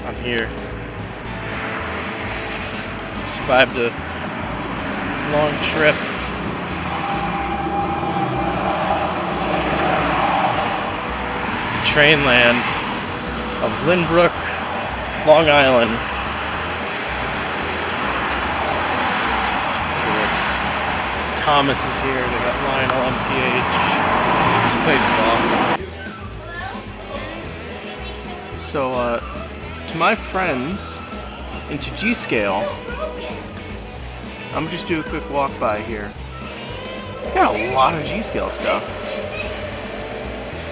I'm here. Survived a long trip. TrainLand of Lynbrook, Long Island. Thomas is here. They got Lionel MCH. This place is awesome. So, to my friends into G-Scale, I'm just do a quick walk by here. Got a lot of G-Scale stuff.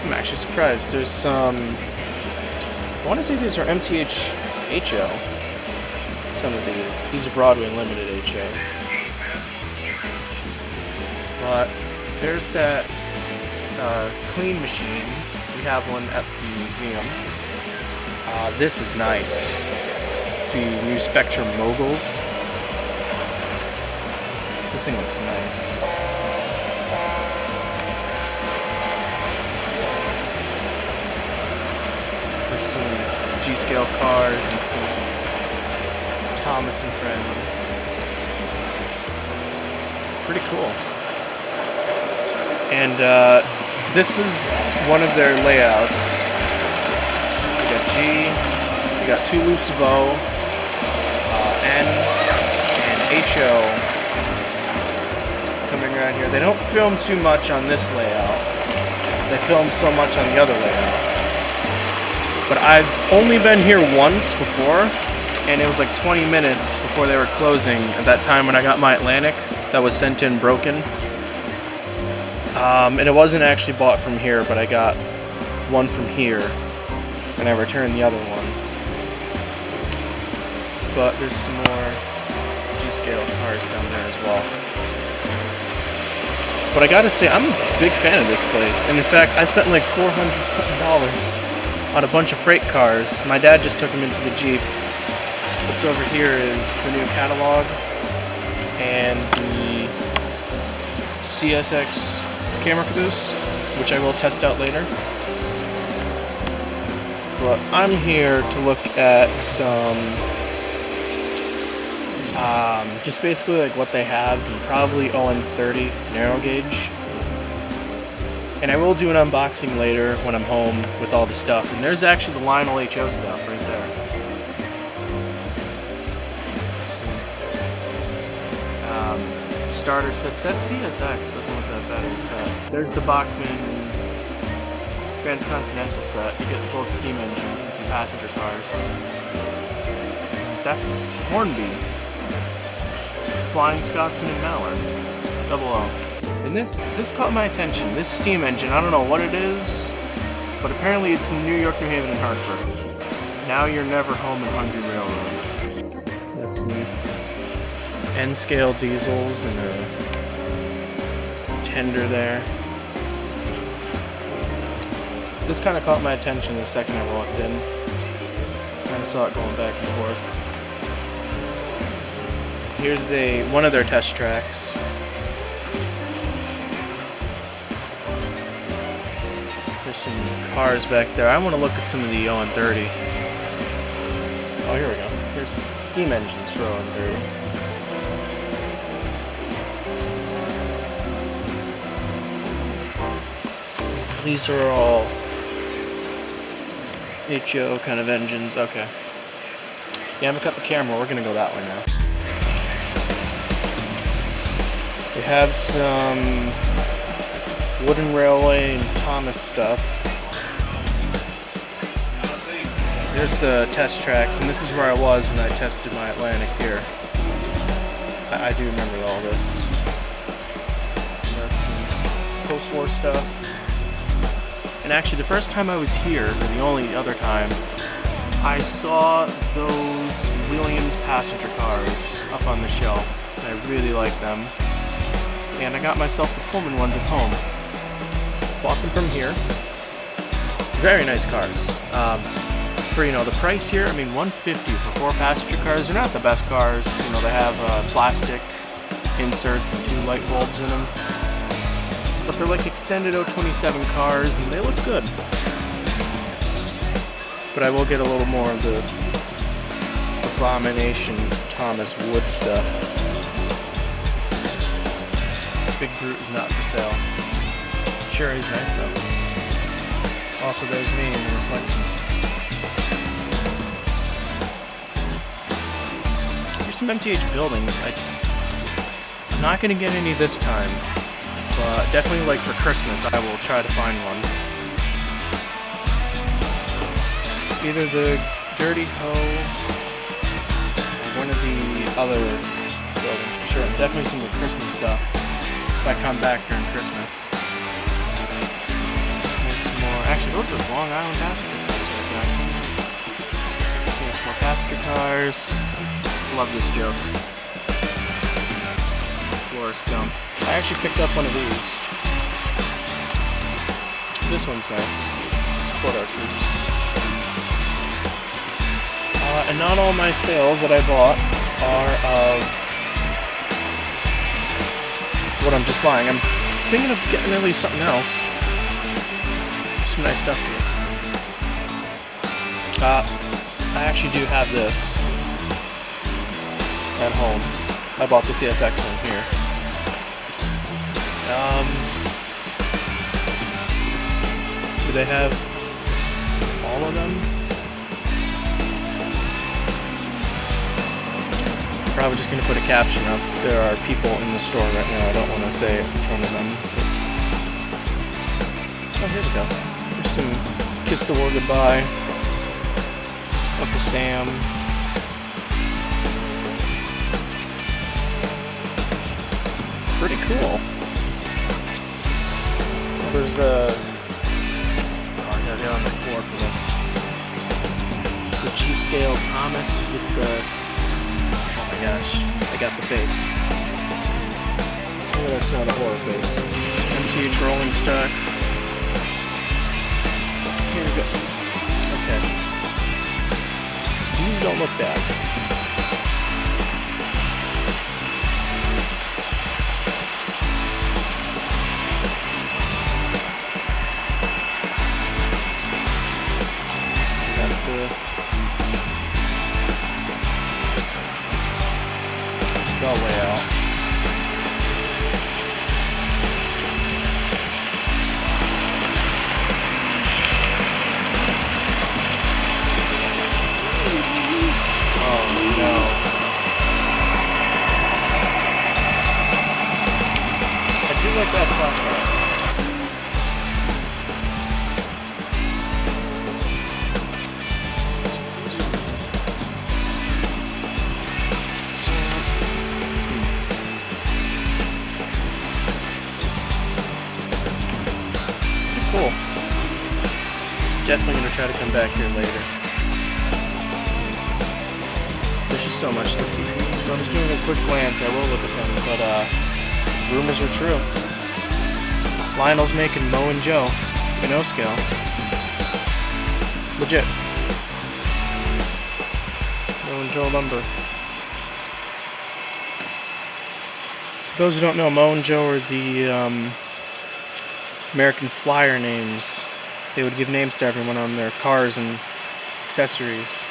I'm actually surprised. There's some. I want to say these are MTH HO. Some of these. These are Broadway Limited HO. But there's that clean machine. We have one at the museum. This is nice. The new Spectrum Moguls. This thing looks nice. There's some G-Scale cars and some Thomas and Friends. Pretty cool. And this is one of their layouts. We got G, we got 2 loops of O, N, and HO coming around here. They don't film too much on this layout. They film so much on the other layout. But I've only been here once before, and it was like 20 minutes before they were closing at that time when I got my Atlantic that was sent in broken. And it wasn't actually bought from here, but I got one from here, and I returned the other one. But there's some more G-Scale cars down there as well. But I gotta say, I'm a big fan of this place. And in fact, I spent like $400 on a bunch of freight cars. My dad just took them into the Jeep. What's over here is the new catalog and the CSX Camera Caboose, which I will test out later. But I'm here to look at some, just basically like what they have, and probably ON30 narrow gauge. And I will do an unboxing later when I'm home with all the stuff. And there's actually the Lionel HO stuff right there. Starter sets. That CSX doesn't look that bad of a set. There's the Bachmann Transcontinental set. You get both steam engines and some passenger cars. That's Hornby, Flying Scotsman and Mallard, double O. And this caught my attention. This steam engine, I don't know what it is, but apparently it's in New York, New Haven, and Hartford. Now You're Never Home in Hungry Railroad. That's neat. N-scale diesels and a tender there. This kind of caught my attention the second I walked in. Kind of saw it going back and forth. Here's one of their test tracks. There's some cars back there. I want to look at some of the ON30. Oh, here we go. Here's steam engines for ON30. These are all HO kind of engines. Okay. Yeah, I'm gonna cut the camera. We're gonna go that way now. They have some Wooden Railway and Thomas stuff. There's the test tracks, and this is where I was when I tested my Atlantic here. I do remember all this. And that's some post-war stuff. And actually, the first time I was here, or the only other time, I saw those Williams passenger cars up on the shelf, and I really like them. And I got myself the Pullman ones at home. Bought them from here. Very nice cars. For the price here, I mean, $150 for 4 passenger cars. They're not the best cars. They have plastic inserts and 2 light bulbs in them. But they're like extended 027 cars, and they look good. But I will get a little more of the Abomination Thomas Wood stuff. Big Brute is not for sale. Sure, he's nice though. Also, there's me in the reflection. Here's some MTH buildings. I'm not going to get any this time, but definitely like for Christmas I will try to find one. Either the Dirty Hoe or one of the other buildings for sure. Definitely some of the Christmas stuff if I come back during Christmas. There's some more. Actually, those are Long Island passenger cars right there. There's more passenger cars. Love this joke. Forrest Gump. I actually picked up one of these. This one's nice. Support our troops. And not all my sales that I bought are of what I'm just buying. I'm thinking of getting at least something else. Some nice stuff here. I actually do have this at home. I bought the CSX one here. Do they have all of them? Probably just going to put a caption up. There are people in the store right now. I don't want to say it in front of them. But... oh, here we go. There's some Kiss the War Goodbye. Uncle Sam. Pretty cool. There's oh, I gotta get on the floor for this. The G-Scale Thomas with the... oh my gosh, I got the face. Oh, that's not a horror face. MTH Rolling Stock. Here we go. Okay. These don't look bad. Bell layout. Oh no. I do like that flashlight. Cool. Definitely going to try to come back here later. There's just so much to see. So I'm just doing a quick glance. I will look at them, but rumors are true. Lionel's making Mo and Joe in O-scale. Legit. Mo and Joe lumber. For those who don't know, Mo and Joe are the American Flyer names. They would give names to everyone on their cars and accessories.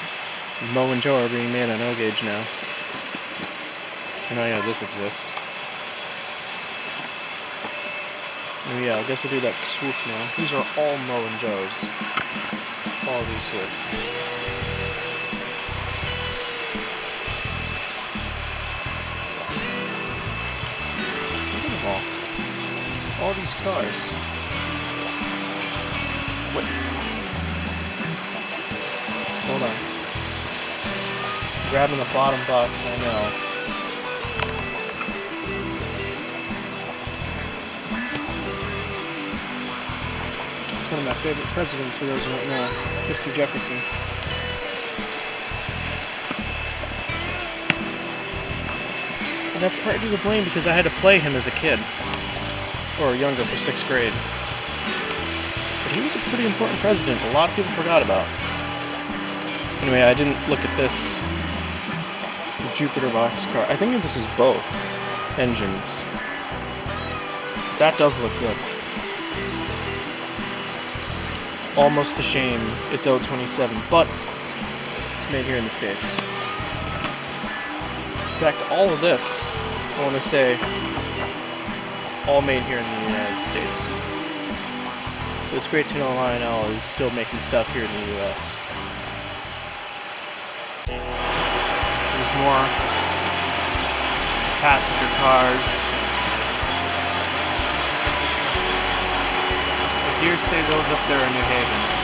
Mo and Joe are being made on O-gauge now. And oh yeah, this exists. Oh yeah, I guess I'll do that swoop now. These are all Mo and Joes. All these here. Look at them all these cars. Wait. Hold on. Grabbing the bottom box, I know. It's one of my favorite presidents, for those who don't know. Mr. Jefferson. And that's partly to blame because I had to play him as a kid. Or younger, for 6th grade. But he was a pretty important president a lot of people forgot about. Anyway, I didn't look at this. The Jupiter Boxcar. I think this is both engines. That does look good. Almost a shame it's 027, but it's made here in the States. fact, all of this, I want to say, all made here in the United States. So it's great to know Lionel is still making stuff here in the US. There's more passenger cars. I dare say those up there in New Haven.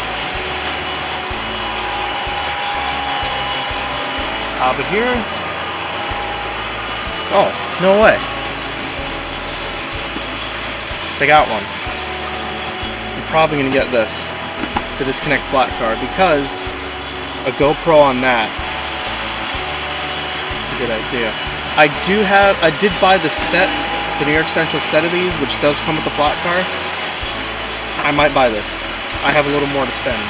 But here, oh, no way. They got one. I'm probably gonna get this, the disconnect flat car, because a GoPro on that is a good idea. I did buy the set, the New York Central set of these, which does come with the flat car. I might buy this. I have a little more to spend.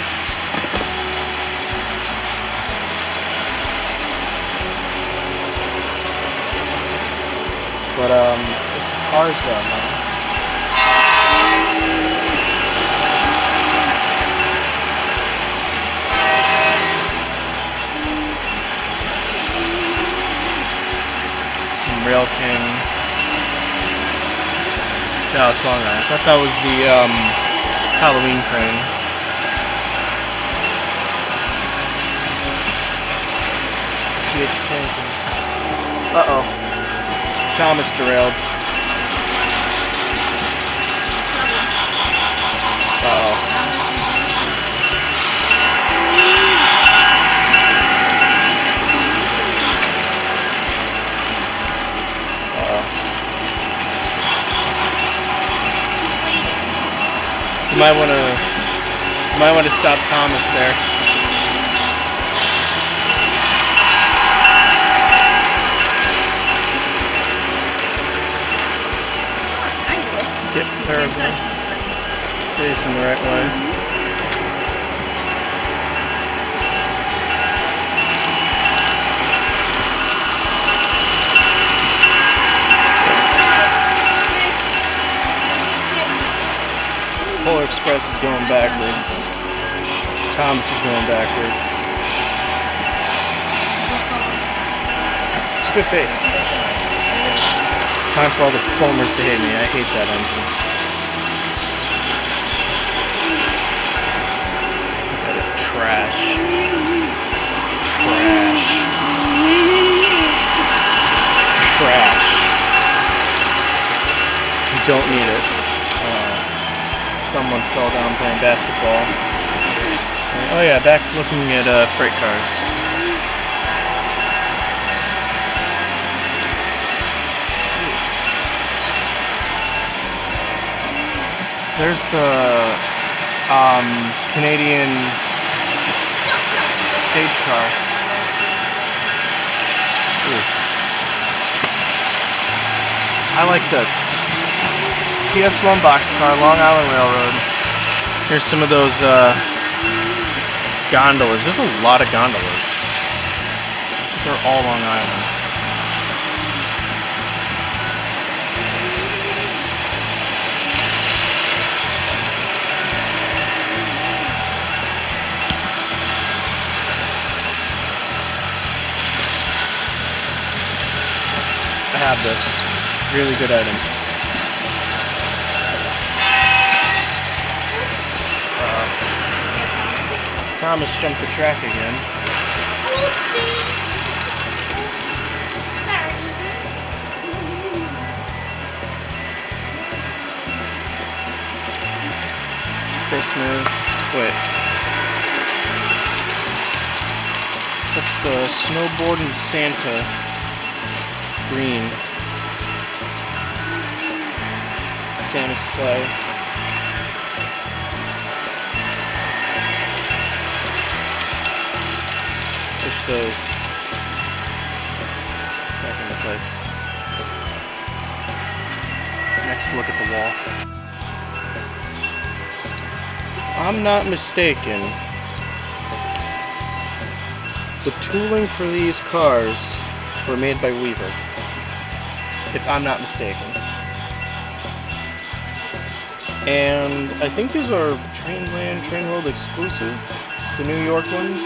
But there's cars down there. Some Rail King. No, it's longer. I thought that was the Halloween crane. GH10. Uh-oh. Thomas derailed. Uh-oh. You might want to stop Thomas there. Yep, terrible. Facing the right way. Polar Express is going backwards. Thomas is going backwards. It's a good face. Time for all the foamers to hate me. I hate that engine. Look at it. Trash. Trash. Trash. You don't need it. Someone fell down playing basketball. Oh yeah, back looking at freight cars. There's the Canadian stage car. Ooh. I like this. PS1 Boxcar, Long Island Railroad. Here's some of those gondolas. There's a lot of gondolas. These are all Long Island. I have this. Really good item. Thomas jumped the track again. Christmas. Wait. That's the snowboarding Santa green. Santa's sleigh. Push those back into place. Next, look at the wall. If I'm not mistaken, the tooling for these cars were made by Weaver. If I'm not mistaken. And I think these are TrainLand, TrainWorld exclusive. The New York ones.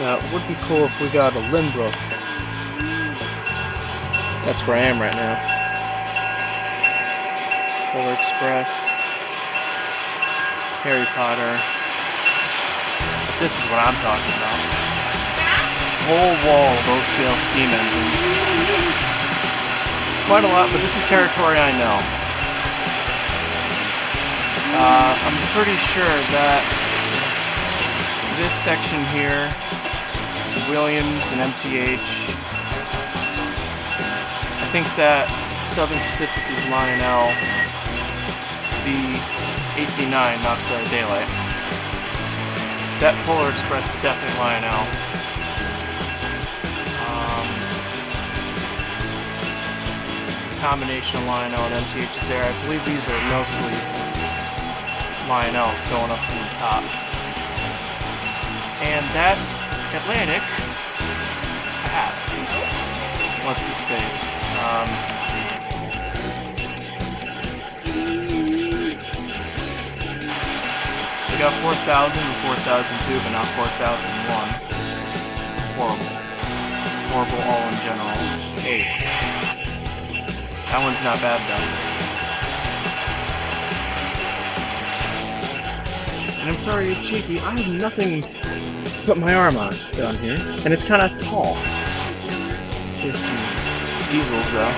Now, it would be cool if we got a Lynbrook. That's where I am right now. Polar Express, Harry Potter. But this is what I'm talking about. Whole wall of low-scale steam engines. Quite a lot, but this is territory I know. I'm pretty sure that this section here is Williams and MTH. I think that Southern Pacific is Lionel. The AC9, not the Daylight. That Polar Express is definitely Lionel. Combination of Lionel and MTH is there. I believe these are mostly Lionels going up from the top. And that Atlantic hat. What's his face? We got 4000 and 4002, but not 4001. Horrible. Horrible all in general. 8. That one's not bad though. And I'm sorry you're cheeky, I have nothing to put my arm on down here. And it's kind of tall. There's some diesels though.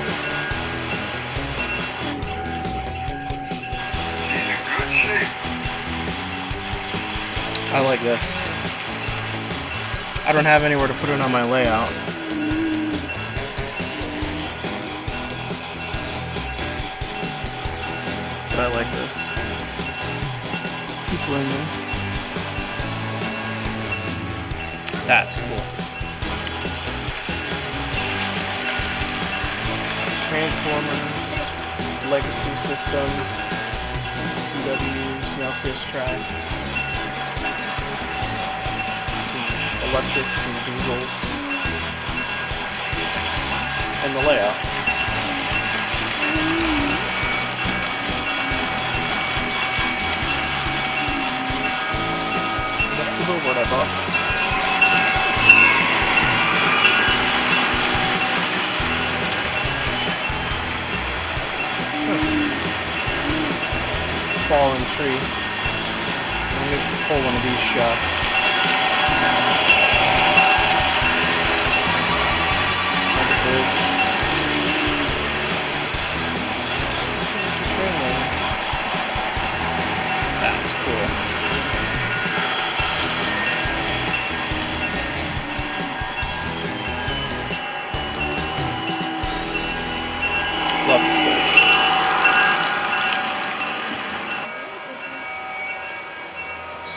I like this. I don't have anywhere to put it on my layout. But I like this. People in there. That's cool. Transformers, legacy system, CWs, an LCS track, some electrics, some diesels, and the layout. That's the billboard I bought. Fallen tree. I'm gonna pull one of these shots. Another bridge. That's cool. Love this place.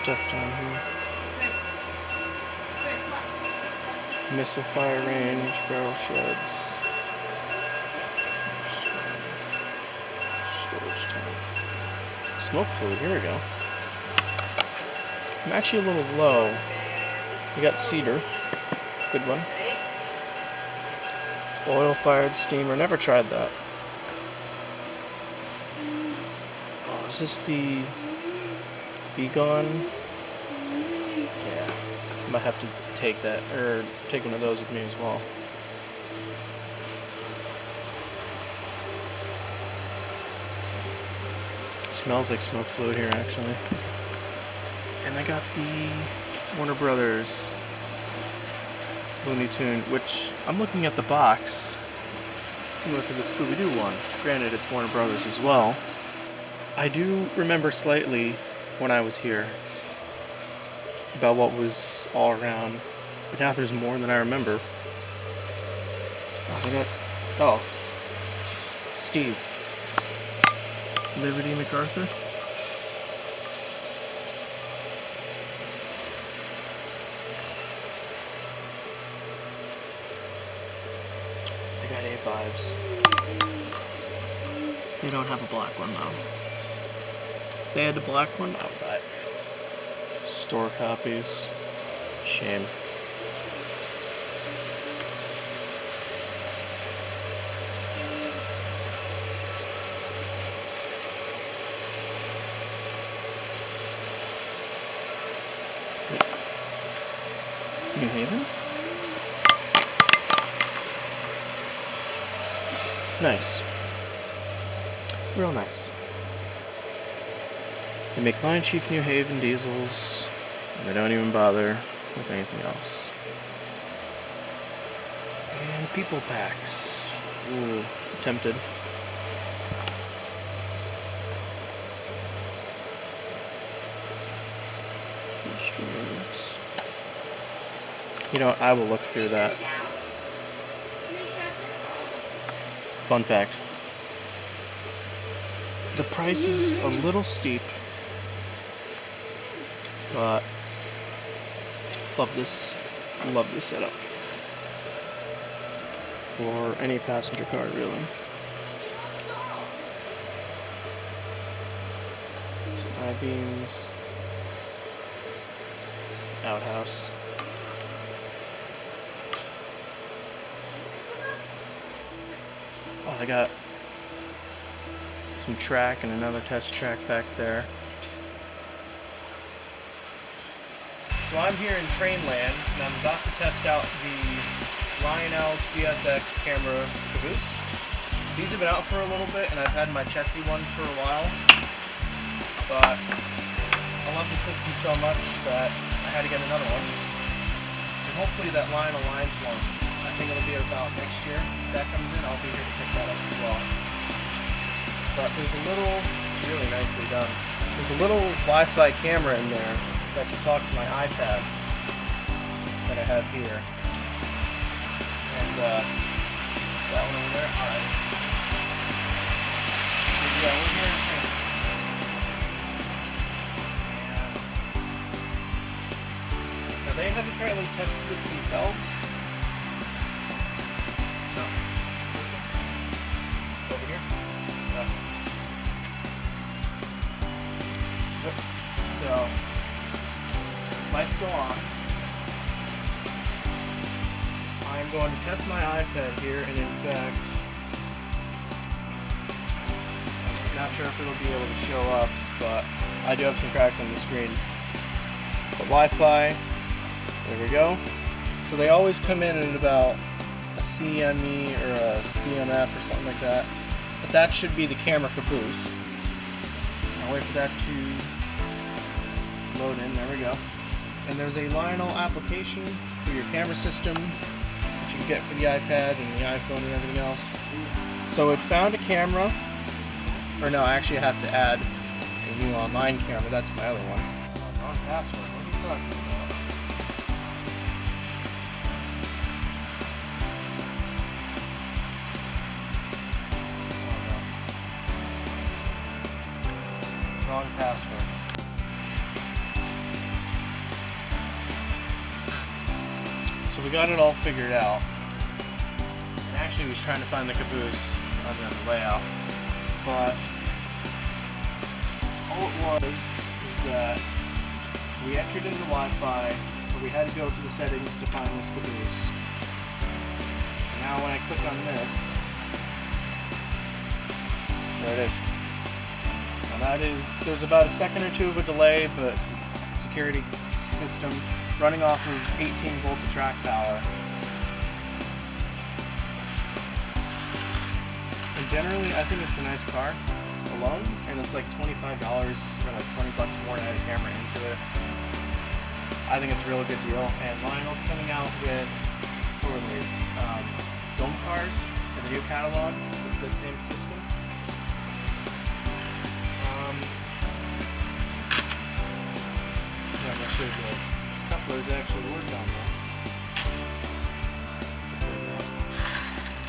Stuff down here. Missile fire range, barrel sheds. Storage tank. Smoke fluid, here we go. I'm actually a little low. We got cedar. Good one. Oil fired steamer, never tried that. Oh, is this the Begone? Yeah, I might have to take that, or take one of those with me as well. It smells like smoke fluid here, actually. And I got the Warner Brothers Looney Tune, which I'm looking at the box, similar to the Scooby-Doo one. Granted, it's Warner Brothers as well. I do remember slightly when I was here about what was all around, but now there's more than I remember. Oh, Steve. Liberty MacArthur. They got A5s. They don't have a black one though. If they had the black one, I would buy it. Store copies. Shame. New Haven. Nice. Real nice. They make Lion Chief New Haven diesels, and they don't even bother with anything else. And people packs. Ooh, tempted. You know, I will look through that. Fun fact. The price is a little steep, but love this setup for any passenger car, really. I-beams, outhouse. Oh, I got some track and another test track back there. So I'm here in TrainLand, and I'm about to test out the Lionel Camera Caboose. These have been out for a little bit, and I've had my chassis one for a while, but I love the system so much that I had to get another one. And hopefully that Lionel aligns one. I think it'll be about next year. If that comes in, I'll be here to pick that up as well. But there's a little, it's really nicely done. There's a little Wi-Fi camera in there that can talk to my iPad that I have here. And that one over there, alright. Yeah, we're here in Train. Now they have apparently tested this themselves. No. Over here? No. Yep. So, lights go on. I'm going to test my iPad here, and in fact, I'm not sure if it'll be able to show up, but I do have some cracks on the screen. But Wi-Fi, there we go. So they always come in at about a CME or a CMF or something like that. But that should be the Camera Caboose. I'll wait for that to load in. There we go. And there's a Lionel application for your camera system that you can get for the iPad and the iPhone and everything else. So it found a camera, or no, actually I have to add a new online camera. That's my other one. Oh, wrong password. What are you talking about? Wrong password. So we got it all figured out. And actually was trying to find the caboose on the layout. But all it was is that we entered in the Wi-Fi, but we had to go to the settings to find this caboose. And now when I click on this, there it is. That is, there's about a second or two of a delay, but it's a security system running off of 18 volts of track power. And generally, I think it's a nice car alone, and it's like $25 or like $20 more to add a camera into it. I think it's a real good deal, and Lionel's coming out with dome cars for the new catalog with the same system. I'm going to show you the couplers that actually worked on this.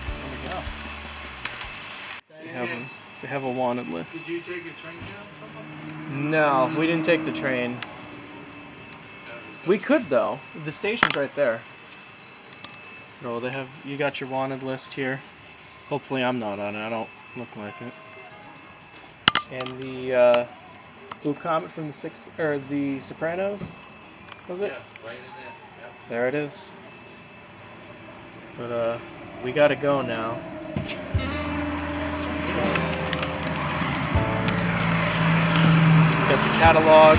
There we go. They have a wanted list. Did you take a train down? No, we didn't take the train. We could though. The station's right there. No, they have. You got your wanted list here. Hopefully, I'm not on it. I don't look like it. And the Blue Comet from the Sopranos, was it? Yeah, right in there. Yep. There it is. But we gotta go now. Got the catalog,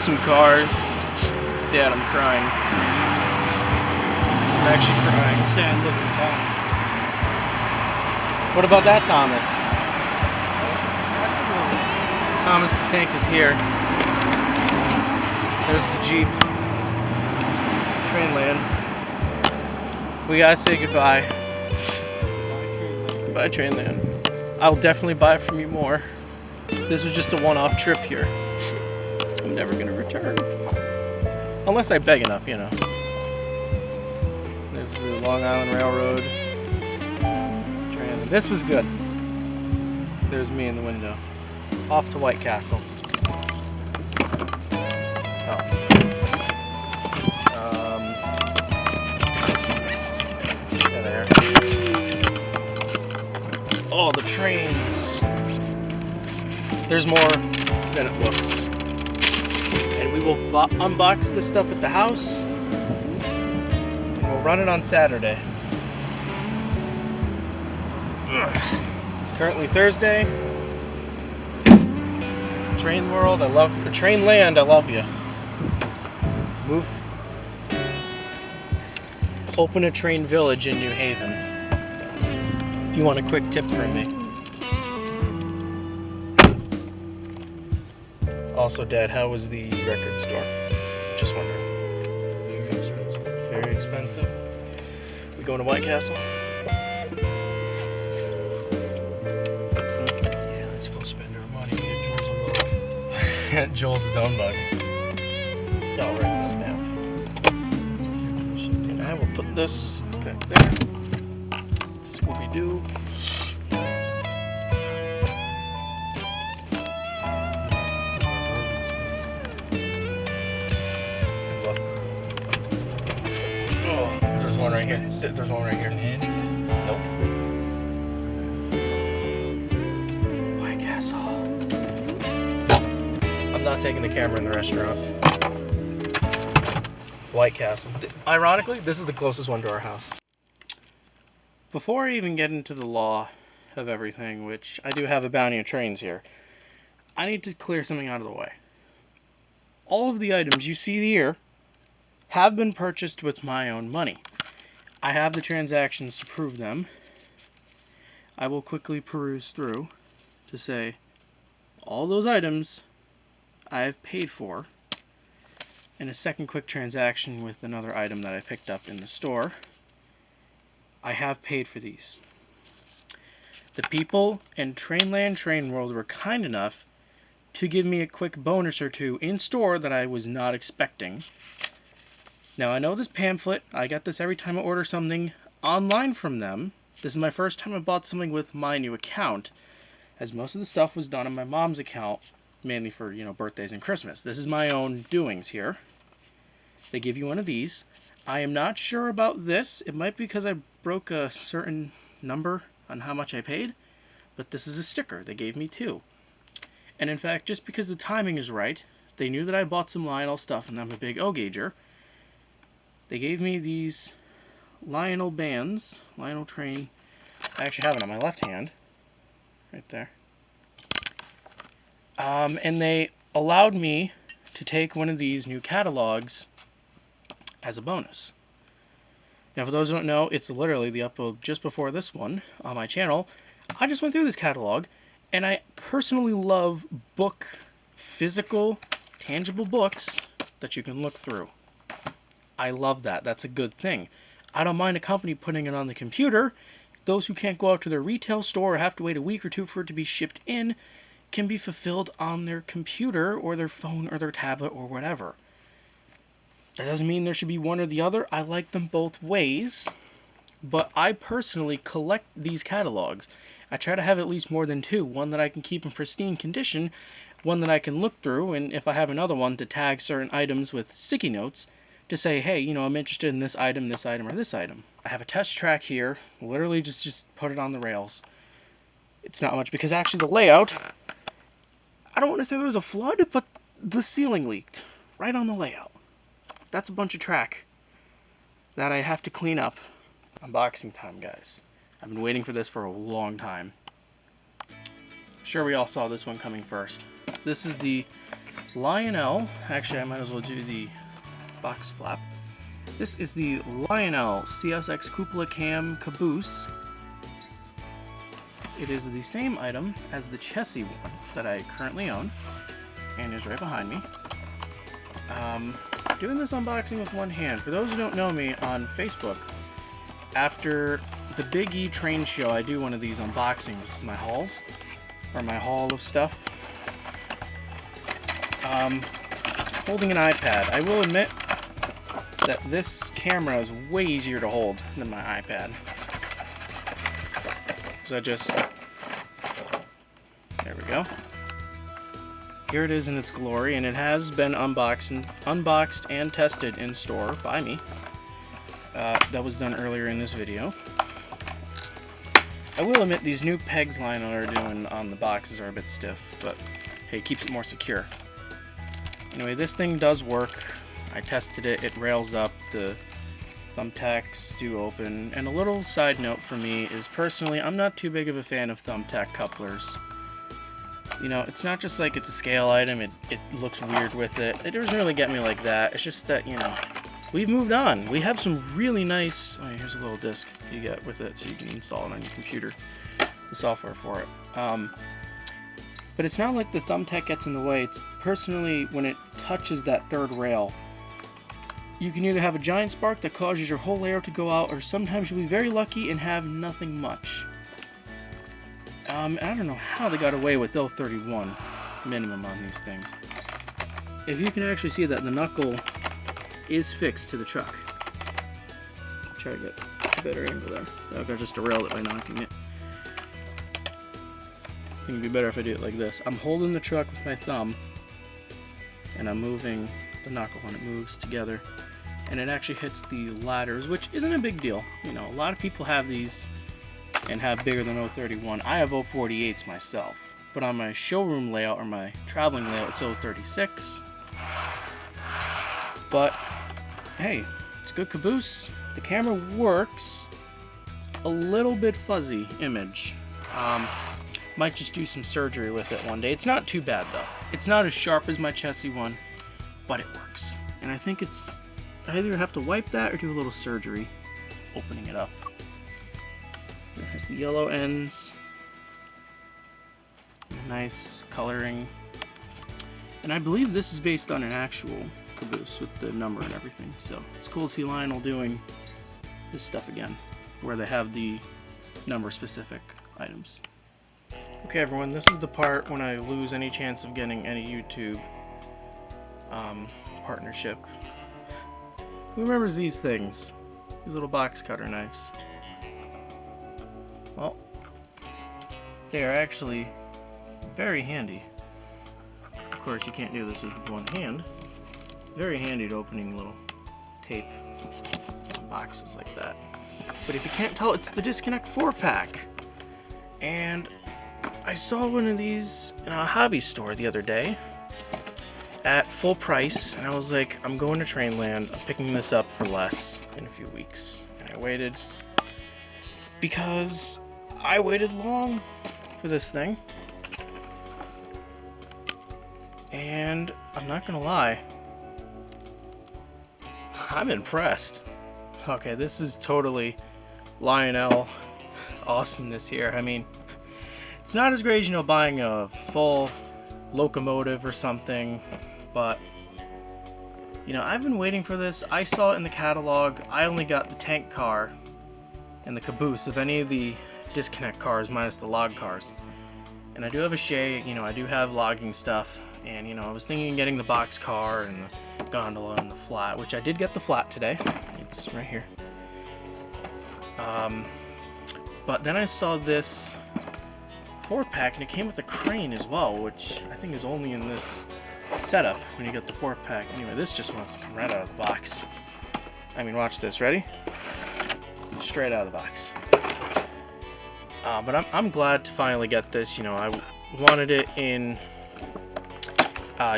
some cars. Dad, I'm crying. I'm actually crying. Sad looking car. What about that, Thomas? Thomas the Tank is here. There's the Jeep. TrainLand. We gotta say goodbye. Goodbye, TrainLand. I'll definitely buy from you more. This was just a one-off trip here. I'm never gonna return. Unless I beg enough, you know. There's the Long Island Railroad. This was good. There's me in the window. Off to White Castle. Oh. There. Oh, the trains. There's more than it looks. And we will unbox this stuff at the house. And we'll run it on Saturday. It's currently Thursday. TrainWorld, I love you. TrainLand, I love you. Move. Open a train village in New Haven. If you want a quick tip from me. Also, Dad, how was the record store? Just wondering. Very expensive. Very expensive. We going to White Castle? Yeah, let's go spend our money. Get Jules a load. Joel's his own bug. I'll write this down. And I will put this back there. Scooby-Doo. Look. Oh, there's one right here. There's one right here. Nope. White Castle. I'm not taking the camera in the restaurant. White Castle. Ironically, this is the closest one to our house. Before I even get into the law of everything, which I do have a bounty of trains here, I need to clear something out of the way. All of the items you see here have been purchased with my own money. I have the transactions to prove them. I will quickly peruse through to say all those items I've paid for, and a second quick transaction with another item that I picked up in the store. I have paid for these. The people in TrainLand TrainWorld were kind enough to give me a quick bonus or two in store that I was not expecting. Now I know this pamphlet, I get this every time I order something online from them. This is my first time I bought something with my new account, as most of the stuff was done on my mom's account, mainly for, you know, birthdays and Christmas. This is my own doings here. They give you one of these. I am not sure about this. It might be because I broke a certain number on how much I paid, but this is a sticker. They gave me two. And in fact, just because the timing is right, they knew that I bought some Lionel stuff and I'm a big O-gauger. They gave me these Lionel bands, Lionel train. I actually have it on my left hand, right there. And they allowed me to take one of these new catalogs as a bonus. Now, for those who don't know, it's literally the upload just before this one on my channel. I just went through this catalog, and I personally love physical, tangible books that you can look through. I love that. That's a good thing. I don't mind a company putting it on the computer. Those who can't go out to their retail store or have to wait a week or two for it to be shipped in can be fulfilled on their computer or their phone or their tablet or whatever. That doesn't mean there should be one or the other. I like them both ways, but I personally collect these catalogs. I try to have at least more than two. One that I can keep in pristine condition, one that I can look through, and if I have another one, to tag certain items with sticky notes to say, hey, you know, I'm interested in this item, or this item. I have a test track here. Literally just put it on the rails. It's not much, because actually the layout, I don't want to say there was a flood, but the ceiling leaked right on the layout. That's a bunch of track that I have to clean up. Unboxing time, guys. I've been waiting for this for a long time. Sure, we all saw this one coming first. This is the Lionel. Actually, I might as well do the box flap. This is the Lionel CSX Cupola Cam Caboose. It is the same item as the chassis one that I currently own and is right behind me. Doing this unboxing with one hand. For those who don't know me on Facebook, after the Big E train show, I do one of these unboxings with my hauls, or my haul of stuff. Holding an iPad. I will admit that this camera is way easier to hold than my iPad. So there we go. Here it is in its glory, and it has been unboxed and tested in store by me. That was done earlier in this video. I will admit these new pegs Lionel are doing on the boxes are a bit stiff, but hey, it keeps it more secure. Anyway, this thing does work. I tested it, it rails up, the thumbtacks do open, and a little side note for me is personally, I'm not too big of a fan of thumbtack couplers. You know, it's not just like it's a scale item, it looks weird with it. It doesn't really get me like that. It's just that, you know, we've moved on. We have some really nice, oh, here's a little disc you get with it so you can install it on your computer, the software for it. But it's not like the thumbtack gets in the way. It's personally, when it touches that third rail, you can either have a giant spark that causes your whole layout to go out, or sometimes you'll be very lucky and have nothing much. I don't know how they got away with 0.31 minimum on these things. If you can actually see that the knuckle is fixed to the truck. Try to get a better angle there. I just derailed it by knocking it. I think it'd be better if I do it like this. I'm holding the truck with my thumb, and I'm moving the knuckle when it moves together, and it actually hits the ladders, which isn't a big deal. You know, a lot of people have these and have bigger than 0.31. I have 0.48s myself, but on my showroom layout or my traveling layout, it's 0.36. But hey, it's a good caboose. The camera works. It's a little bit fuzzy image. Might just do some surgery with it one day. It's not too bad though. It's not as sharp as my chassis one, but it works. And I think I either have to wipe that or do a little surgery opening it up. It has the yellow ends, nice coloring, and I believe this is based on an actual caboose with the number and everything. So it's cool to see Lionel doing this stuff again, where they have the number specific items. Okay everyone, this is the part when I lose any chance of getting any YouTube partnership. Who remembers these things? These little box cutter knives. Well, they are actually very handy. Of course, you can't do this with one hand. Very handy to opening little tape boxes like that. But if you can't tell, it's the Disconnect 4-pack. And I saw one of these in a hobby store the other day at full price, and I was like, I'm going to TrainLand, I'm picking this up for less in a few weeks. And I waited because I waited long for this thing, and I'm not gonna lie, I'm impressed. Okay, this is totally Lionel awesomeness here. I mean, it's not as great as, you know, buying a full locomotive or something, but you know, I've been waiting for this. I saw it in the catalog. I only got the tank car and the caboose of any of the Disconnect cars minus the log cars, and I do have a Shay, you know, I do have logging stuff, and you know, I was thinking of getting the Boxcar and the gondola and the flat, which I did get the flat today. It's right here. But then I saw this 4-pack, and it came with a crane as well, which I think is only in this setup when you get the 4-pack. Anyway, this just wants to come right out of the box. I mean, watch this. Ready? Straight out of the box. But I'm glad to finally get this. You know, I wanted it in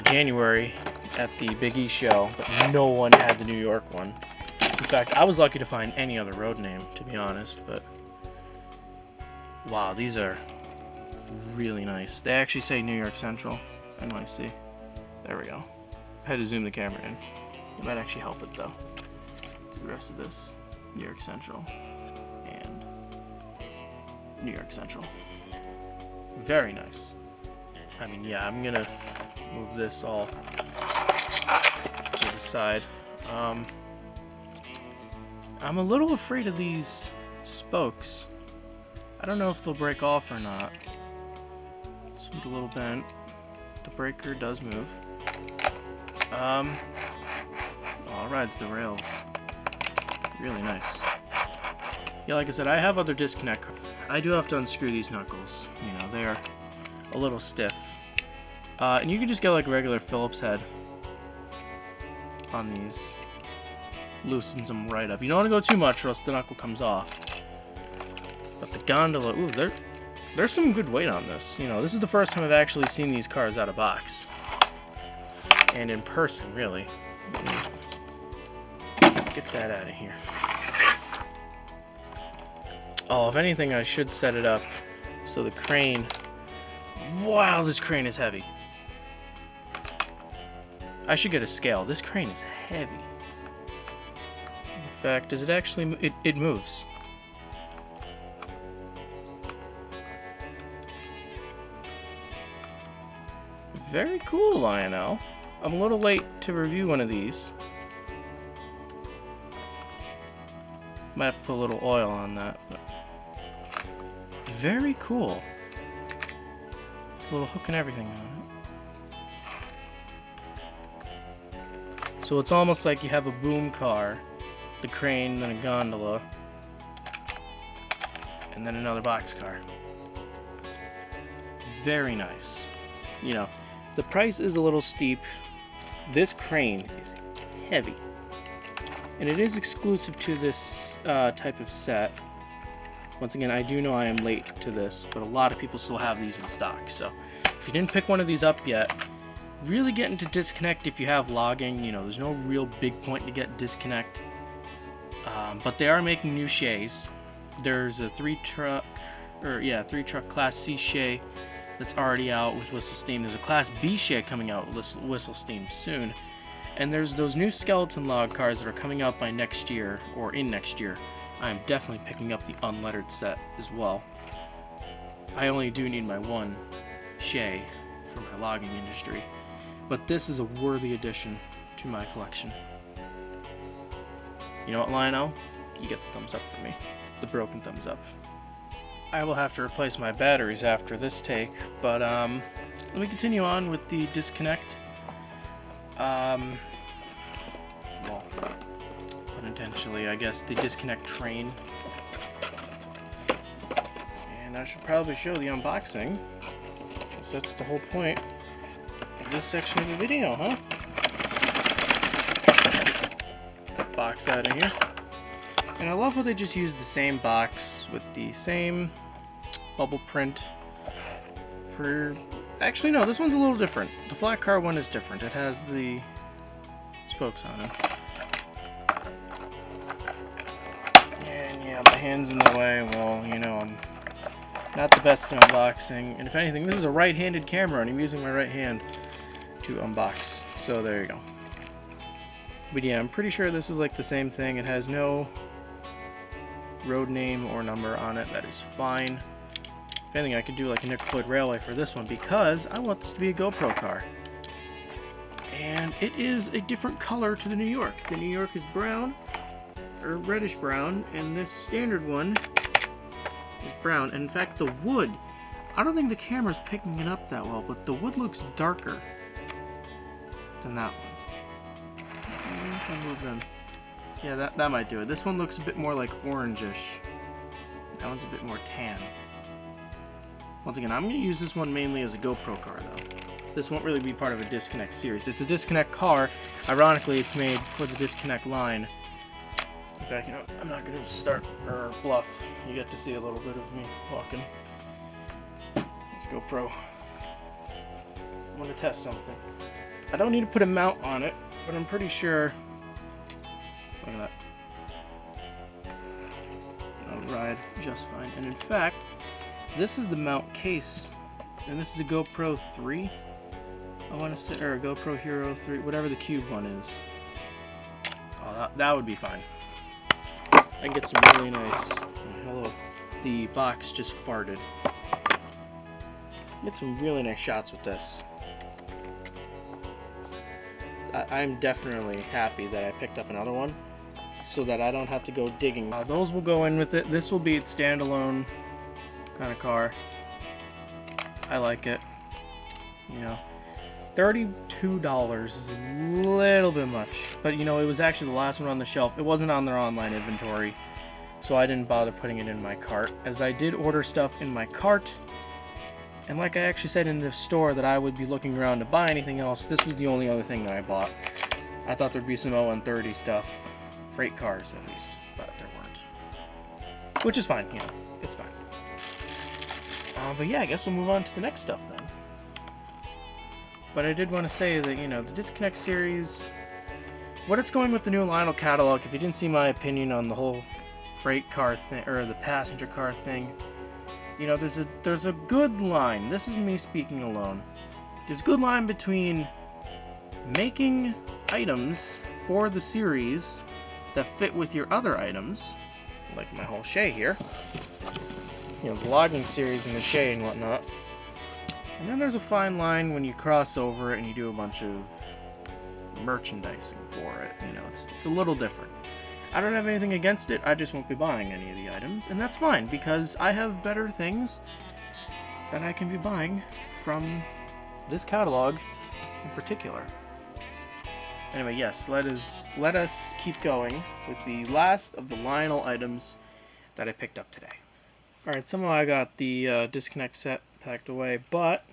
January at the Big E show, but no one had the New York one. In fact, I was lucky to find any other road name, to be honest. But wow, these are really nice. They actually say New York Central, NYC. There we go. I had to zoom the camera in. It might actually help it though. The rest of this, New York Central and New York Central. Very nice. I mean, yeah, I'm gonna move this all to the side. I'm a little afraid of these spokes. I don't know if they'll break off or not. This one's a little bent. The breaker does move. Oh, it rides the rails. Really nice. Yeah, like I said, I have other disconnect. I do have to unscrew these knuckles. You know, they are a little stiff. And you can just get like a regular Phillips head on these. Loosens them right up. You don't want to go too much or else the knuckle comes off. But the gondola, ooh, there's some good weight on this. You know, this is the first time I've actually seen these cars out of box. And in person, really. Get that out of here. Oh, if anything, I should set it up so the crane... Wow, this crane is heavy. I should get a scale. This crane is heavy. In fact, does it actually... It moves. Very cool, Lionel. I'm a little late to review one of these. Might have to put a little oil on that. But very cool. There's a little hook and everything on it. So it's almost like you have a boom car, the crane, then a gondola, and then another boxcar. Very nice. You know, the price is a little steep. This crane is heavy. And it is exclusive to this type of set. Once again, I do know I am late to this, but a lot of people still have these in stock. So if you didn't pick one of these up yet, really get into disconnect if you have logging. You know, there's no real big point to get disconnect. But they are making new shays. There's a 3-truck Class C shay that's already out with whistle steam. There's a Class B shay coming out with whistle steam soon. And there's those new skeleton log cars that are coming out by next year, or in next year. I am definitely picking up the unlettered set as well. I only do need my one shay for my logging industry, but this is a worthy addition to my collection. You know what, Lionel? You get the thumbs up for me. The broken thumbs up. I will have to replace my batteries after this take, but let me continue on with the disconnect. Well, unintentionally, I guess, the disconnect train. And I should probably show the unboxing, because that's the whole point of this section of the video, huh? That box out of here. And I love how they just use the same box with the same bubble print for... Actually, no, this one's a little different. The flat car one is different. It has the spokes on it. And yeah, my hand's in the way. Well, you know, I'm not the best at unboxing. And if anything, this is a right-handed camera, and I'm using my right hand to unbox. So there you go. But yeah, I'm pretty sure this is like the same thing. It has no road name or number on it. That is fine. If anything, I could do like a NicholFloyd Railway for this one, because I want this to be a GoPro car. And it is a different color to the New York. The New York is brown, or reddish brown, and this standard one is brown. And in fact, the wood, I don't think the camera's picking it up that well, but the wood looks darker than that one. If I move them. Yeah, that might do it. This one looks a bit more like orangish. That one's a bit more tan. Once again, I'm going to use this one mainly as a GoPro car, though. This won't really be part of a disconnect series. It's a disconnect car. Ironically, it's made for the disconnect line. In fact, you know, I'm not going to start or bluff. You get to see a little bit of me walking. Let's GoPro. I'm going to test something. I don't need to put a mount on it, but I'm pretty sure... Look at that. That'll ride just fine. And in fact, this is the mount case, and this is a GoPro 3, I want to say, or a GoPro Hero 3, whatever the cube one is. Oh, that would be fine. I can get some really nice... Hello. The box just farted. Get some really nice shots with this. I'm definitely happy that I picked up another one so that I don't have to go digging. Those will go in with it. This will be its standalone kind of car. I like it. You know, $32 is a little bit much, but you know, it was actually the last one on the shelf. It wasn't on their online inventory, so I didn't bother putting it in my cart, as I did order stuff in my cart. And like I actually said in the store that I would be looking around to buy anything else, this was the only other thing that I bought. I thought there'd be some 0130 stuff, freight cars at least, but there weren't. Which is fine, you know, it's fine. But yeah, I guess we'll move on to the next stuff then. But I did want to say that, you know, the Disconnect series, what it's going with the new Lionel catalog, if you didn't see my opinion on the whole freight car thing, or the passenger car thing, you know, there's a good line. This is me speaking alone. There's a good line between making items for the series that fit with your other items, like my whole Shay here. You know, the logging series and the Shay and whatnot. And then there's a fine line when you cross over it and you do a bunch of merchandising for it. You know, it's a little different. I don't have anything against it, I just won't be buying any of the items, and that's fine, because I have better things that I can be buying from this catalog in particular. Anyway, yes, let us keep going with the last of the Lionel items that I picked up today. Alright, somehow I got the Disconnect set packed away, but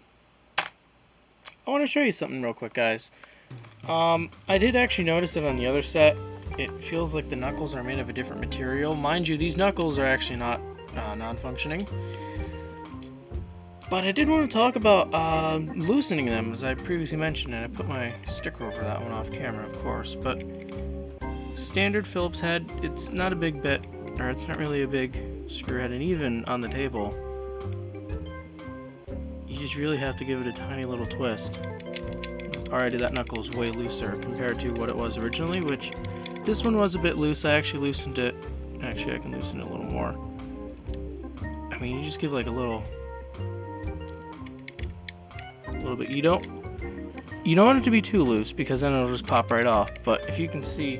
I want to show you something real quick, guys. I did actually notice that on the other set, it feels like the knuckles are made of a different material. Mind you, these knuckles are actually not non-functioning. But I did want to talk about loosening them, as I previously mentioned, and I put my sticker over that one off camera, of course. But standard Phillips head, it's not a big bit, or it's not really a big screw head, and even on the table, you just really have to give it a tiny little twist. Already that knuckle is way looser compared to what it was originally, which this one was a bit loose. I actually loosened it. Actually, I can loosen it a little more. I mean, you just give like a little bit. You don't want it to be too loose, because then it'll just pop right off. But if you can see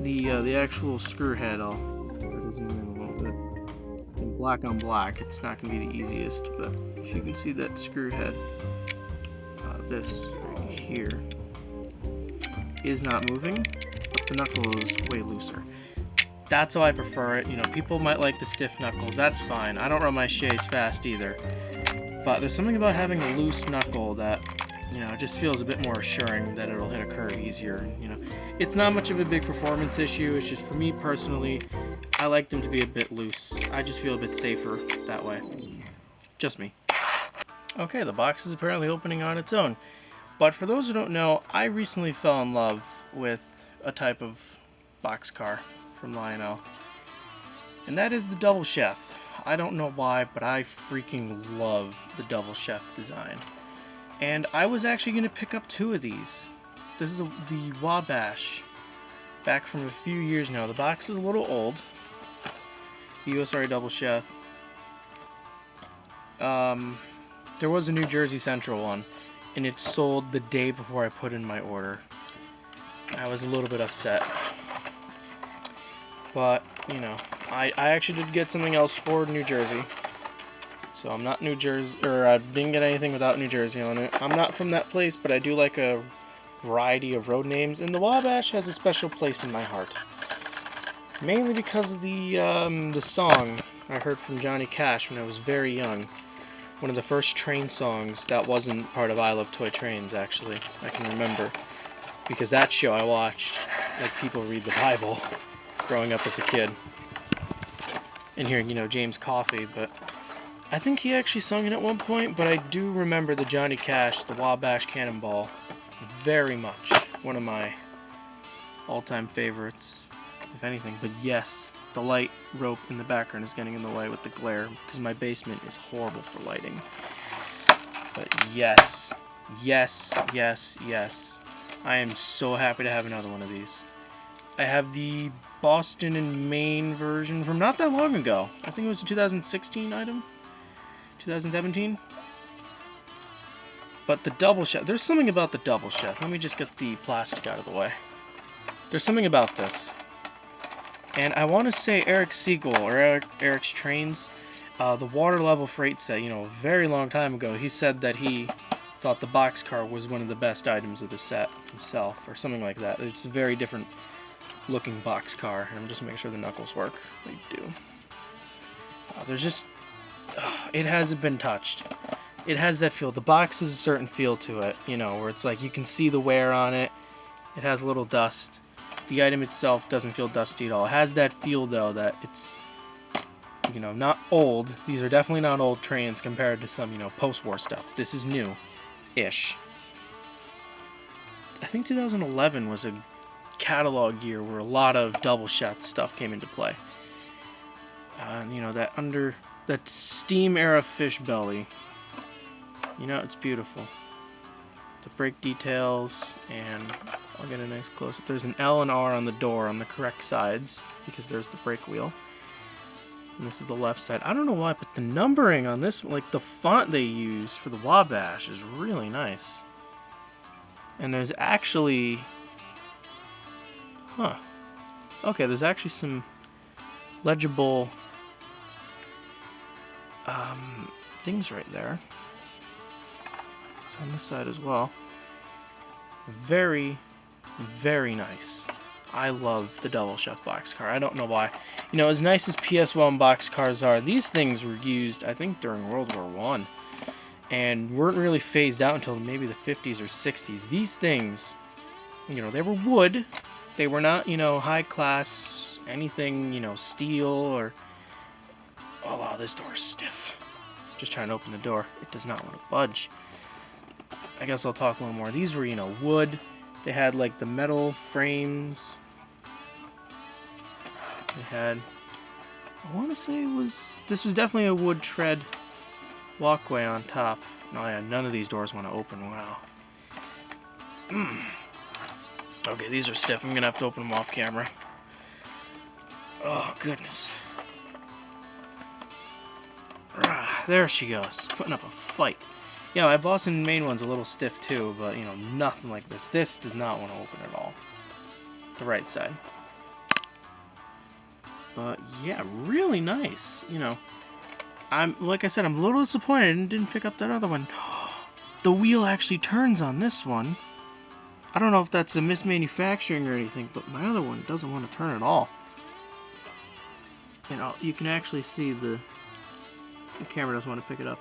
the actual screw head, I'll zoom in a little bit. In black on black, it's not going to be the easiest, but if you can see that screw head, this right here is not moving, but the knuckle is way looser. That's how I prefer it. You know, people might like the stiff knuckles. That's fine. I don't run my shays fast either. But there's something about having a loose knuckle that, you know, it just feels a bit more assuring that it'll hit a curve easier. You know, it's not much of a big performance issue. It's just for me personally, I like them to be a bit loose. I just feel a bit safer that way. Just me. Okay, the box is apparently opening on its own. But for those who don't know, I recently fell in love with a type of boxcar from Lionel. And that is the double chef. I don't know why, but I freaking love the double chef design. And I was actually going to pick up two of these. This is the Wabash, back from a few years now. The box is a little old. The USRA double chef. There was a New Jersey Central one, and it sold the day before I put in my order. I was a little bit upset. But, you know, I actually did get something else for New Jersey. So I'm not New Jersey, or I didn't get anything without New Jersey on it. I'm not from that place, but I do like a variety of road names, and the Wabash has a special place in my heart. Mainly because of the song I heard from Johnny Cash when I was very young. One of the first train songs that wasn't part of I Love Toy Trains, actually. I can remember. Because that show I watched, like people read the Bible, growing up as a kid. And hearing, you know, James Coffey, but I think he actually sung it at one point, but I do remember the Johnny Cash, the Wabash Cannonball, very much. One of my all-time favorites, if anything. But yes, the light rope in the background is getting in the way with the glare, because my basement is horrible for lighting. But yes, yes, yes, yes. I am so happy to have another one of these. I have the Boston and Maine version from not that long ago. I think it was a 2016 item, 2017. But the double chef, there's something about the double chef. Let me just get the plastic out of the way. There's something about this. And I want to say Eric Siegel, or Eric's Trains, the water level freight set, you know, a very long time ago, he said that he thought the Boxcar was one of the best items of the set himself, or something like that. It's a very different looking Boxcar, and I'm just making sure the knuckles work. They do. There's just, it hasn't been touched. It has that feel. The box has a certain feel to it, you know, where it's like you can see the wear on it. It has a little dust. The item itself doesn't feel dusty at all. It has that feel, though, that it's, you know, not old. These are definitely not old trains compared to some, you know, post-war stuff. This is new-ish. I think 2011 was a catalog year where a lot of double chef stuff came into play. You know, that steam era fish belly. You know, it's beautiful. The brake details, and I'll get a nice close-up. There's an L and R on the door on the correct sides, because there's the brake wheel. And this is the left side. I don't know why, but the numbering on this, like the font they use for the Wabash is really nice. And there's actually... Huh. Okay, there's actually some legible things right there. It's on this side as well. Very, very nice. I love the double chef boxcar. I don't know why. You know, as nice as PS1 boxcars are, these things were used, I think, during World War I. And weren't really phased out until maybe the 50s or 60s. These things, you know, they were wood. They were not, you know, high class, anything, you know, steel or... Oh, wow, this door is stiff. Just trying to open the door. It does not want to budge. I guess I'll talk a little more. These were, you know, wood. They had, like, the metal frames. They had... I want to say this was definitely a wood tread walkway on top. Oh, yeah, none of these doors want to open. Wow. Okay, these are stiff. I'm going to have to open them off camera. Oh, goodness. There she goes, putting up a fight. Yeah, my Boston and Maine one's a little stiff too, but, you know, nothing like this. This does not want to open at all. The right side. But, yeah, really nice. You know, like I said, I'm a little disappointed and didn't pick up that other one. The wheel actually turns on this one. I don't know if that's a mismanufacturing or anything, but my other one doesn't want to turn at all. You know, you can actually see the camera doesn't want to pick it up.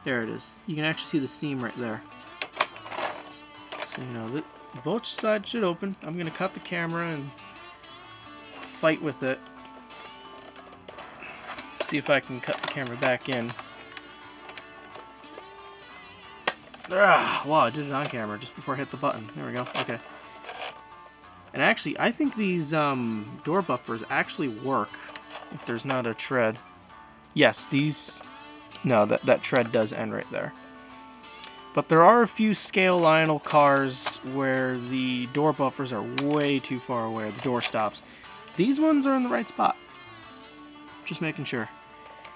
There it is. You can actually see the seam right there. So, you know, both sides should open. I'm going to cut the camera and fight with it. See if I can cut the camera back in. Wow, I did it on camera just before I hit the button. There we go. Okay. And actually, I think these door buffers actually work if there's not a tread. Yes, these... No, that tread does end right there. But there are a few scale Lionel cars where the door buffers are way too far away, the door stops. These ones are in the right spot. Just making sure.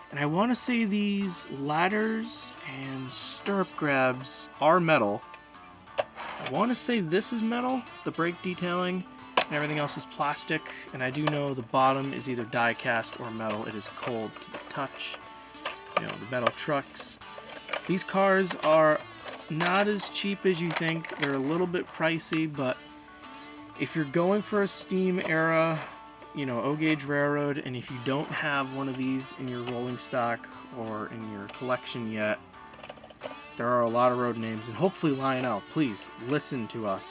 And I want to say these ladders and stirrup grabs are metal. I want to say this is metal, the brake detailing, and everything else is plastic. And I do know the bottom is either die cast or metal. It is cold to the touch. You know, the metal trucks. These cars are not as cheap as you think. They're a little bit pricey, but if you're going for a steam era, you know, O-gauge railroad, and if you don't have one of these in your rolling stock or in your collection yet, there are a lot of road names, and hopefully Lionel, please listen to us,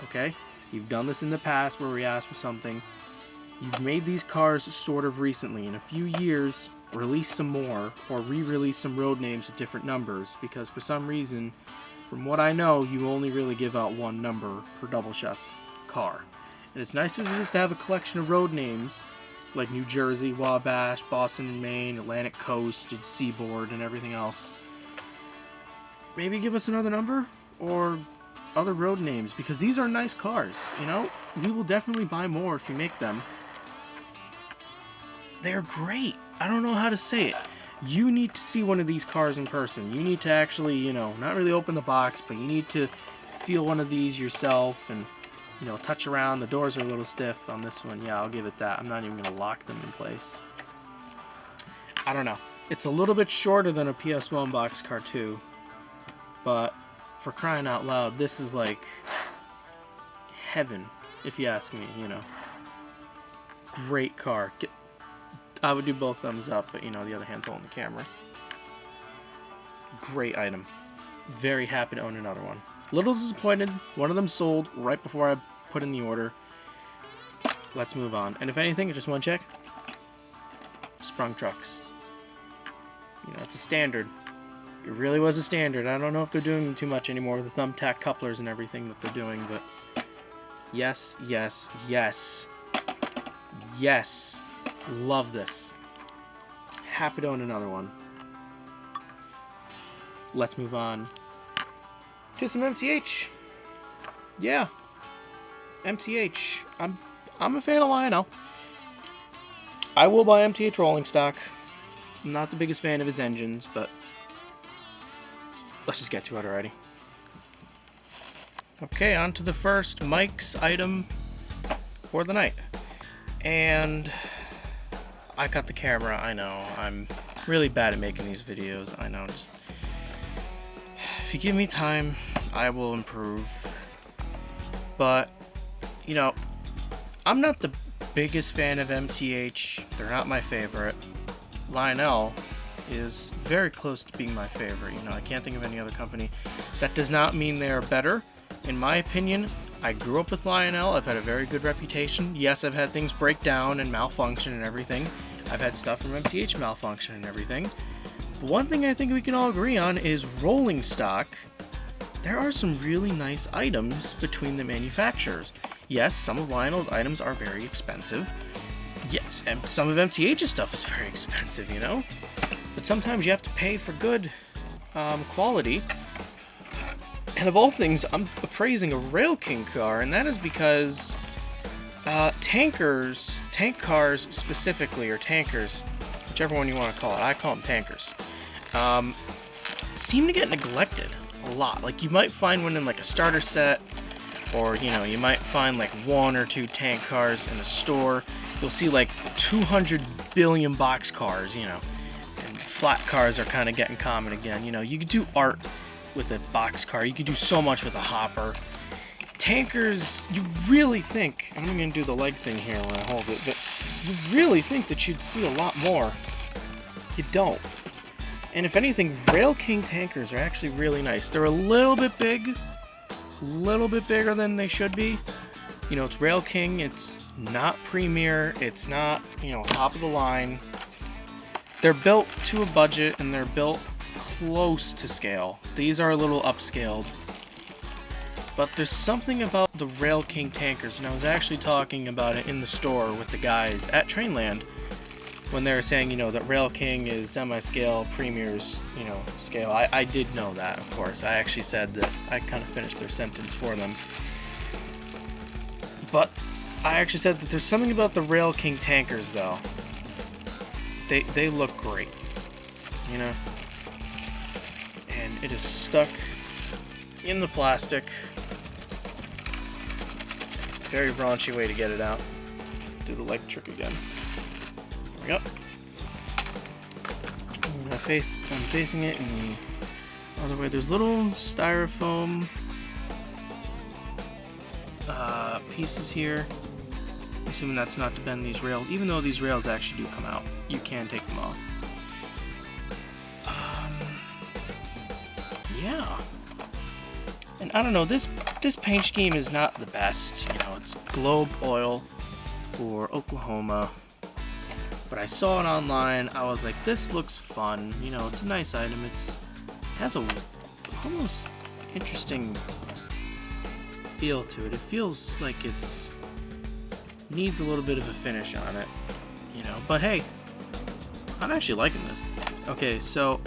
okay? You've done this in the past where we asked for something. You've made these cars sort of recently. In a few years, release some more, or re-release some road names with different numbers, because for some reason, from what I know, you only really give out one number per double chef car. And as nice as it is to have a collection of road names, like New Jersey, Wabash, Boston and Maine, Atlantic Coast, and Seaboard, and everything else, maybe give us another number, or other road names, because these are nice cars, you know? We will definitely buy more if you make them. They're great. I don't know how to say it. You need to see one of these cars in person. You need to actually, you know, not really open the box, but you need to feel one of these yourself and, you know, touch around. The doors are a little stiff on this one. Yeah, I'll give it that. I'm not even going to lock them in place. I don't know. It's a little bit shorter than a PS1 Boxcar 2, but for crying out loud, this is like heaven, if you ask me, you know. Great car. I would do both thumbs up, but, you know, the other hand's holding the camera. Great item. Very happy to own another one. Little disappointed. One of them sold right before I put in the order. Let's move on. And if anything, just one check. Sprung trucks. You know, it's a standard. It really was a standard. I don't know if they're doing too much anymore with the thumbtack couplers and everything that they're doing, but yes, yes, yes. Yes. Love this. Happy to own another one. Let's move on to some MTH. Yeah. MTH. I'm a fan of Lionel. I will buy MTH rolling stock. I'm not the biggest fan of his engines, but let's just get to it already. Okay, on to the first Mike's item for the night. And I got the camera, I know. I'm really bad at making these videos, I know. Just, if you give me time, I will improve. But, you know, I'm not the biggest fan of MTH. They're not my favorite. Lionel is very close to being my favorite. You know, I can't think of any other company. That does not mean they are better. In my opinion, I grew up with Lionel. I've had a very good reputation. Yes, I've had things break down and malfunction and everything. I've had stuff from MTH malfunction and everything. But one thing I think we can all agree on is rolling stock. There are some really nice items between the manufacturers. Yes, some of Lionel's items are very expensive. Yes, and some of MTH's stuff is very expensive, you know? But sometimes you have to pay for good quality. And of all things, I'm appraising a Rail King car, and that is because tank cars specifically, or tankers, whichever one you want to call it, I call them tankers, seem to get neglected a lot. Like, you might find one in like a starter set, or, you know, you might find like 1 or 2 tank cars in a store. You'll see like 200 billion box cars, you know, and flat cars are kind of getting common again. You know, you could do art with a box car. You could do so much with a hopper. Tankers, you really think, I'm going to do the leg thing here when I hold it, but you really think that you'd see a lot more. You don't. And if anything, Rail King tankers are actually really nice. They're a little bit big, a little bit bigger than they should be. You know, it's Rail King, it's not premier, it's not, you know, top of the line. They're built to a budget, and they're built close to scale. These are a little upscaled. But there's something about the Rail King tankers, and I was actually talking about it in the store with the guys at TrainLand when they were saying, you know, that Rail King is semi-scale, Premier's, you know, scale. I did know that, of course. I actually said that. I kind of finished their sentence for them. But I actually said that there's something about the Rail King tankers, though. They look great, you know? And it is stuck in the plastic. Very raunchy way to get it out. Do the leg trick again. There we go. I'm facing it in the other way. There's little styrofoam pieces here. I'm assuming that's not to bend these rails. Even though these rails actually do come out, you can take them off. Yeah. And I don't know, this paint scheme is not the best. You know, it's Globe Oil for Oklahoma. But I saw it online. I was like, this looks fun. You know, it's a nice item. It has a almost interesting feel to it. It feels like it's needs a little bit of a finish on it. You know, but hey, I'm actually liking this. Okay, so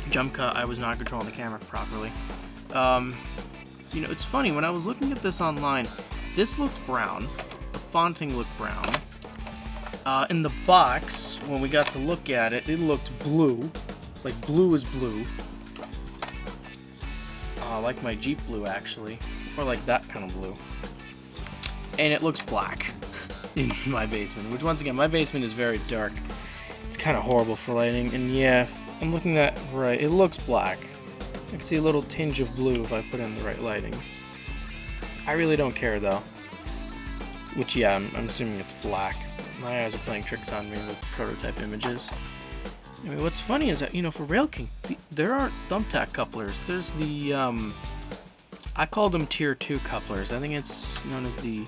jump cut. I was not controlling the camera properly. You know, it's funny, when I was looking at this online, this looked brown. The fonting looked brown. In the box, when we got to look at it, it looked blue. Like blue is blue. Like my Jeep blue, actually. Or like that kind of blue. And it looks black in my basement. Which, once again, my basement is very dark. It's kind of horrible for lighting. And yeah, I'm looking at right. It looks black. I can see a little tinge of blue if I put in the right lighting. I really don't care, though. Which, yeah, I'm assuming it's black. My eyes are playing tricks on me with prototype images. I mean, what's funny is that, you know, for Rail King, there aren't thumbtack couplers. There's the, I called them Tier 2 couplers. I think it's known as the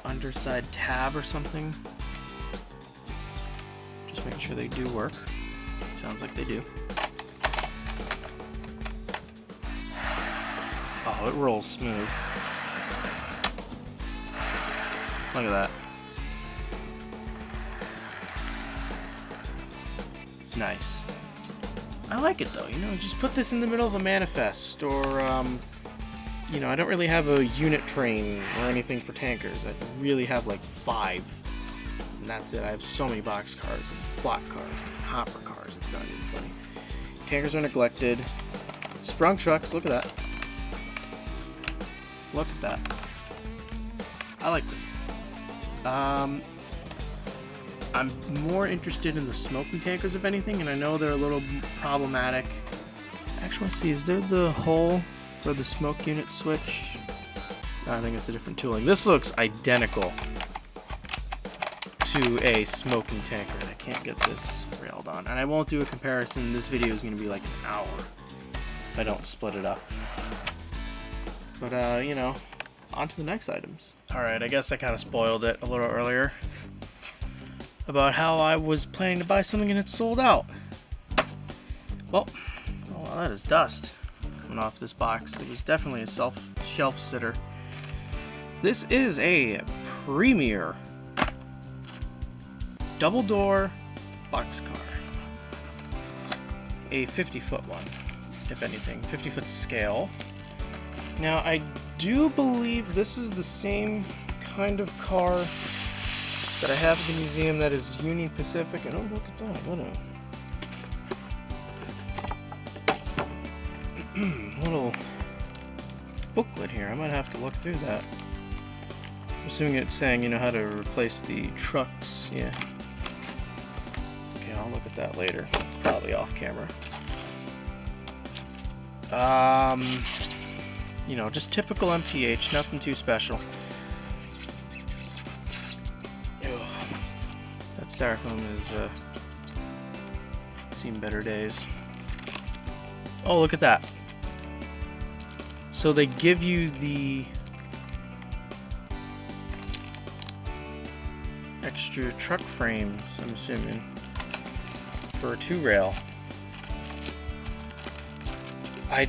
underside tab or something. Just making sure they do work. Sounds like they do. Oh, it rolls smooth. Look at that. Nice. I like it though, you know, just put this in the middle of a manifest, or, you know, I don't really have a unit train or anything for tankers. I really have like 5, and that's it. I have so many box cars, and flat cars, and hopper cars, it's not even funny. Tankers are neglected. Sprung trucks, look at that. Look at that. I like this. I'm more interested in the smoking tankers, if anything, and I know they're a little problematic. Actually, let's see, is there the hole for the smoke unit switch? No, I think it's a different tooling. This looks identical to a smoking tanker, and I can't get this railed on. And I won't do a comparison. This video is going to be like an hour if I don't split it up. But, you know, on to the next items. Alright, I guess I kind of spoiled it a little earlier about how I was planning to buy something and it's sold out. Well, that is dust coming off this box. It was definitely a shelf sitter. This is a premier double door boxcar. A 50-foot one, if anything, 50-foot scale. Now, I do believe this is the same kind of car that I have at the museum that is Union Pacific. And oh, look at that. What a little booklet here. I might have to look through that. I'm assuming it's saying, you know, how to replace the trucks. Yeah. Okay, I'll look at that later. Probably off camera. You know, just typical MTH, nothing too special. That styrofoam has seen better days. Oh, look at that. So they give you the extra truck frames, I'm assuming, for a 2-rail. I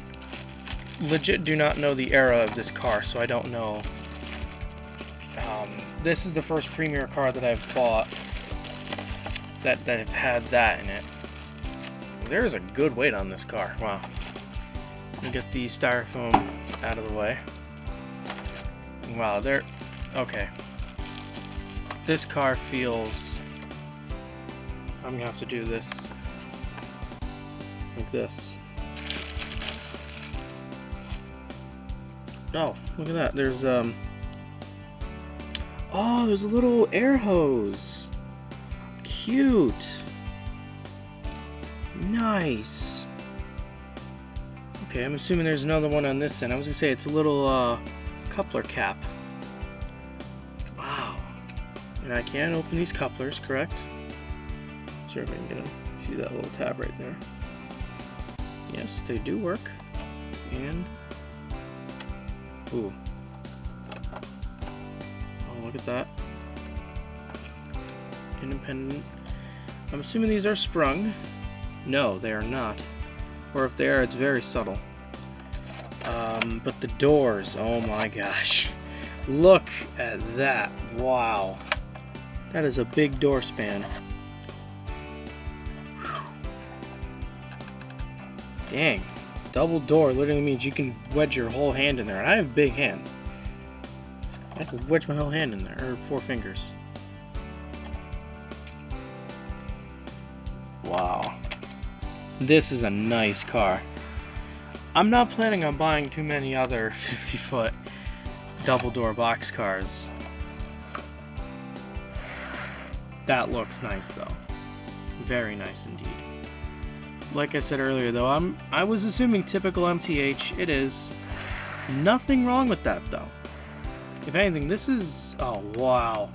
legit do not know the era of this car, so I don't know. This is the first premier car that I've bought that have had that in it. There's a good weight on this car. Wow. Let me get the styrofoam out of the way. Wow, okay. This car feels... I'm gonna have to do this like this. Oh, look at that. There's oh, there's a little air hose. Cute. Nice. Okay, I'm assuming there's another one on this end. I was gonna say it's a little coupler cap. Wow. And I can open these couplers, correct? Sure, if I can get them. See that little tab right there? Yes, they do work. And ooh. Oh, look at that. Independent. I'm assuming these are sprung. No, they are not. Or if they are, it's very subtle. But the doors, oh my gosh. Look at that. Wow. That is a big door span. Dang. Double door literally means you can wedge your whole hand in there, and I have big hands. I can wedge my whole hand in there, or 4 fingers. Wow. This is a nice car. I'm not planning on buying too many other 50-foot double door box cars. That looks nice though. Very nice indeed. Like I said earlier though, I was assuming typical MTH. It is. Nothing wrong with that though. If anything, this is... oh wow.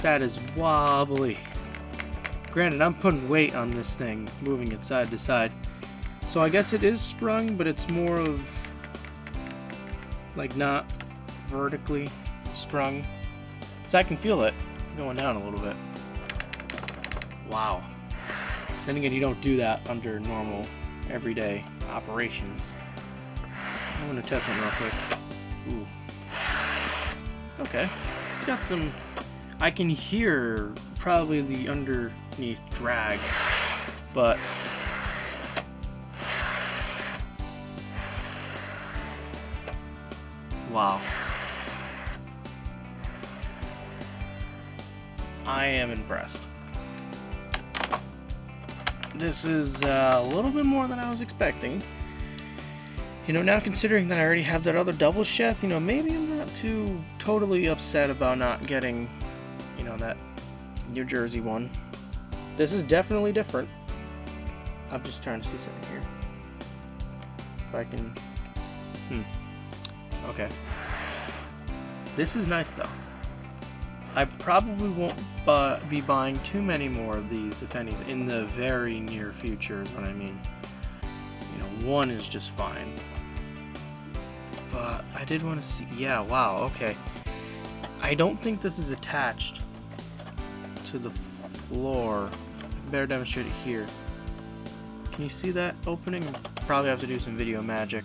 That is wobbly. Granted, I'm putting weight on this thing, moving it side to side. So I guess it is sprung, but it's more of... like not vertically sprung. So I can feel it going down a little bit. Wow. Then again, you don't do that under normal, everyday operations. I'm gonna test it real quick. Ooh. Okay. It's got some... I can hear probably the underneath drag, but... wow. I am impressed. This is a little bit more than I was expecting. You know, now considering that I already have that other double sheath, you know, maybe I'm not too totally upset about not getting, you know, that New Jersey one. This is definitely different. I'm just trying to see something here. If I can... okay. This is nice though. I probably won't be buying too many more of these, if any, in the very near future is what I mean. You know, one is just fine. But I did want to see... yeah, wow, okay. I don't think this is attached to the floor. I better demonstrate it here. Can you see that opening? Probably have to do some video magic,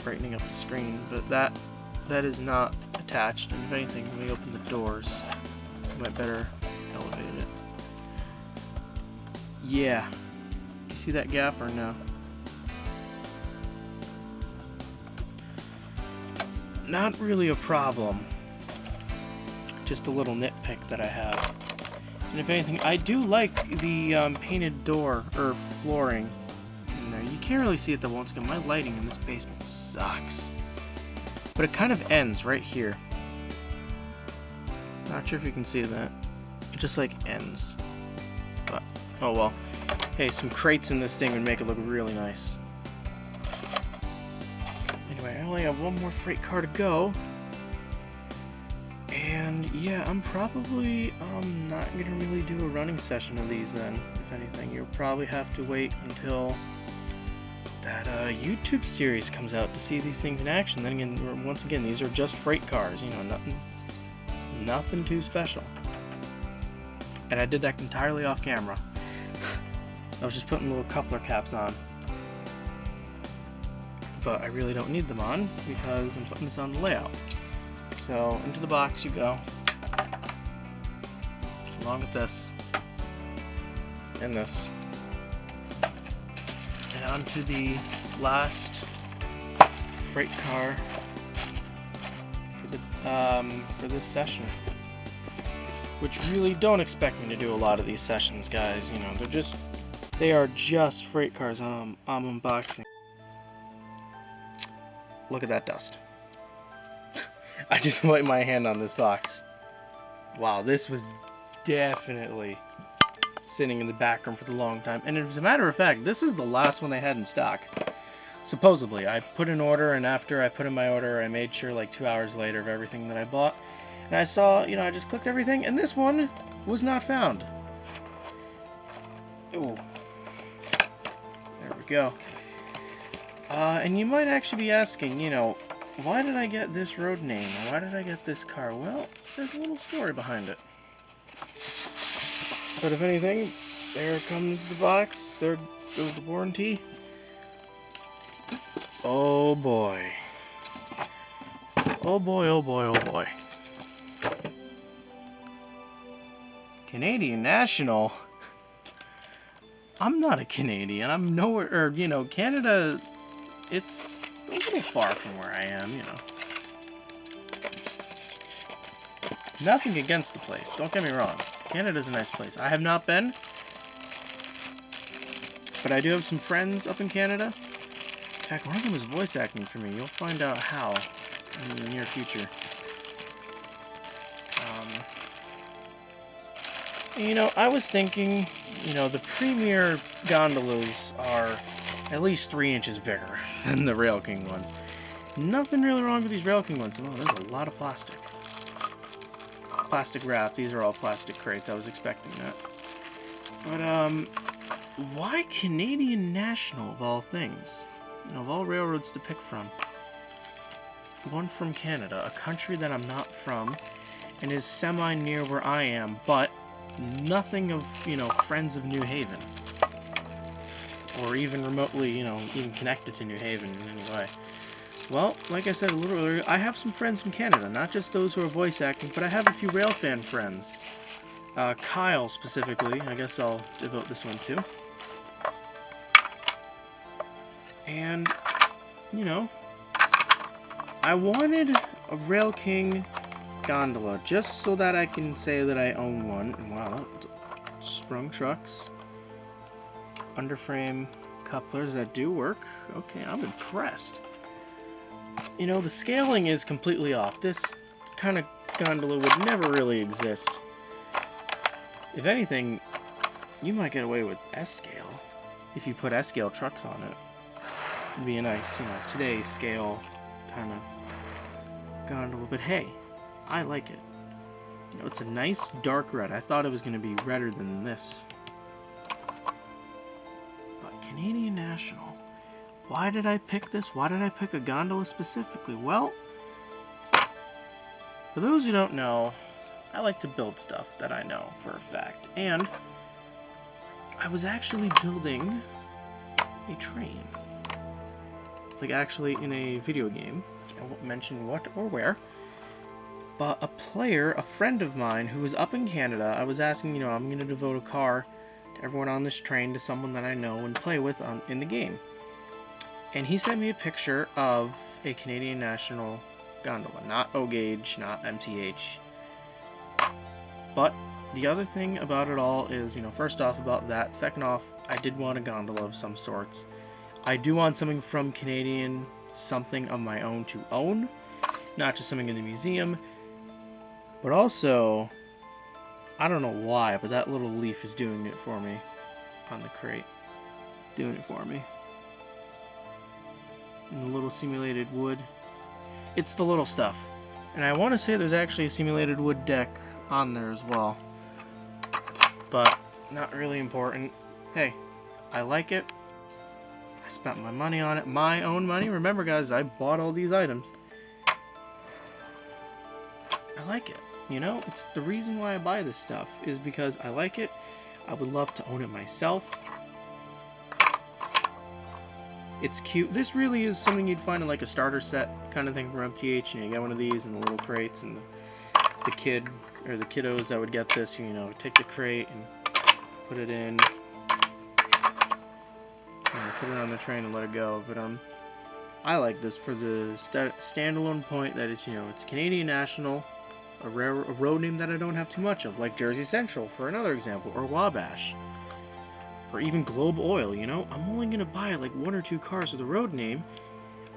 brightening up the screen, but that is not attached. And if anything, when we open the doors, I might better elevate it. Yeah. You see that gap or no? Not really a problem. Just a little nitpick that I have. And if anything, I do like the painted door or flooring in there. You can't really see it though. Once again, my lighting in this basement sucks. But it kind of ends right here. Not sure if you can see that. It just like ends. But, oh well. Hey, some crates in this thing would make it look really nice. Anyway, I only have one more freight car to go. And yeah, I'm probably not gonna really do a running session of these then. If anything, you'll probably have to wait until that YouTube series comes out to see these things in action. Then again, once again, these are just freight cars. You know, nothing too special. And I did that entirely off camera. I was just putting little coupler caps on. But I really don't need them on because I'm putting this on the layout. So into the box you go, along with this and this, and onto the last freight car for this session. Which really, don't expect me to do a lot of these sessions, guys. You know, they are just freight cars I'm unboxing. Look at that dust. I just wiped my hand on this box. Wow, this was definitely sitting in the back room for the long time. And as a matter of fact, this is the last one they had in stock. Supposedly, I put an order, and after I put in my order, I made sure like 2 hours later of everything that I bought. And I saw, you know, I just clicked everything, and this one was not found. Ooh. There we go. And you might actually be asking, you know, why did I get this road name? Or why did I get this car? Well, there's a little story behind it. But if anything, there comes the box. There goes the warranty. Oh boy. Oh boy, oh boy, oh boy. Canadian National. I'm not a Canadian. I'm nowhere, or, you know, Canada, it's a little far from where I am, you know. Nothing against the place, don't get me wrong. Canada's a nice place. I have not been, but I do have some friends up in Canada. In fact, one of them is voice acting for me. You'll find out how in the near future. You know, I was thinking, you know, the premier gondolas are at least 3 inches bigger than the Rail King ones. Nothing really wrong with these Rail King ones. Oh, there's a lot of plastic. Plastic wrap. These are all plastic crates. I was expecting that. But, why Canadian National, of all things? You know, of all railroads to pick from. One from Canada, a country that I'm not from, and is semi-near where I am, but nothing of, you know, friends of New Haven. Or even remotely, you know, even connected to New Haven in any way. Well, like I said a little earlier, I have some friends from Canada, not just those who are voice acting, but I have a few railfan friends. Kyle, specifically, I guess I'll devote this one to. And, you know, I wanted a Rail King gondola, just so that I can say that I own one. And wow, sprung trucks. Underframe couplers that do work. Okay, I'm impressed. You know, the scaling is completely off. This kind of gondola would never really exist. If anything, you might get away with S-scale if you put S-scale trucks on it. It'd be a nice, you know, today's scale kind of gondola. But hey, I like it. You know, it's a nice dark red. I thought it was going to be redder than this. But Canadian National. Why did I pick this? Why did I pick a gondola specifically? Well, for those who don't know, I like to build stuff that I know for a fact. And I was actually building a train. Like, actually in a video game. I won't mention what or where. But a player, a friend of mine who was up in Canada, I was asking, you know, I'm going to devote a car to everyone on this train, to someone that I know and play with in the game. And he sent me a picture of a Canadian National gondola. Not O-Gauge, not MTH. But the other thing about it all is, you know, first off about that. Second off, I did want a gondola of some sorts. I do want something from Canadian, something of my own to own. Not just something in the museum. But also, I don't know why, but that little leaf is doing it for me on the crate. It's doing it for me. And the little simulated wood. It's the little stuff. And I want to say there's actually a simulated wood deck on there as well. But not really important. Hey, I like it. I spent my money on it. My own money. Remember, guys, I bought all these items. I like it. You know, it's the reason why I buy this stuff is because I like it. I would love to own it myself. It's cute. This really is something you'd find in like a starter set kind of thing from MTH. You know, you get one of these and the little crates, and the kid or the kiddos that would get this, you know, take the crate and put it in, put it on the train and let it go. But I like this for the standalone point that it's, you know, it's Canadian National, a road name that I don't have too much of, like Jersey Central for another example, or Wabash. Or even Globe Oil, you know? I'm only going to buy like 1 or 2 cars with a road name.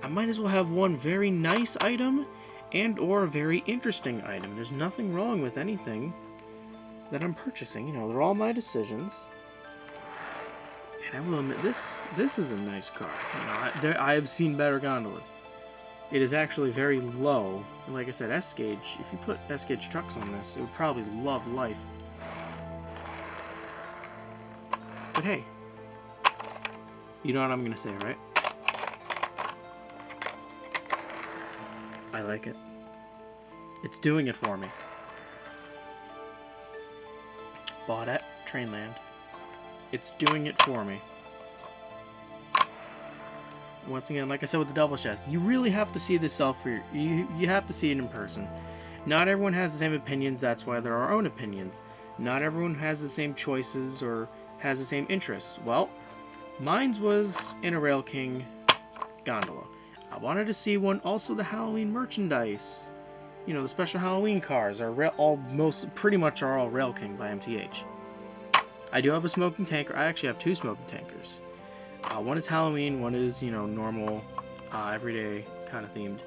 I might as well have one very nice item and or a very interesting item. There's nothing wrong with anything that I'm purchasing. You know, they're all my decisions. And I will admit, this is a nice car. You know, I have seen better gondolas. It is actually very low. And like I said, S-Gauge, if you put S-Gauge trucks on this, it would probably love life. But hey, you know what I'm going to say, right? I like it. It's doing it for me. Bought at TrainLand. It's doing it for me. Once again, like I said with the double shaft, you really have to see this you have to see it in person. Not everyone has the same opinions, that's why there are our own opinions. Not everyone has the same choices or has the same interests. Well, mine was in a Rail King gondola. I wanted to see one, also the Halloween merchandise. You know, the special Halloween cars are pretty much are all Rail King by MTH. I do have a smoking tanker. I actually have 2 smoking tankers. One is Halloween, one is, you know, normal, everyday kind of themed.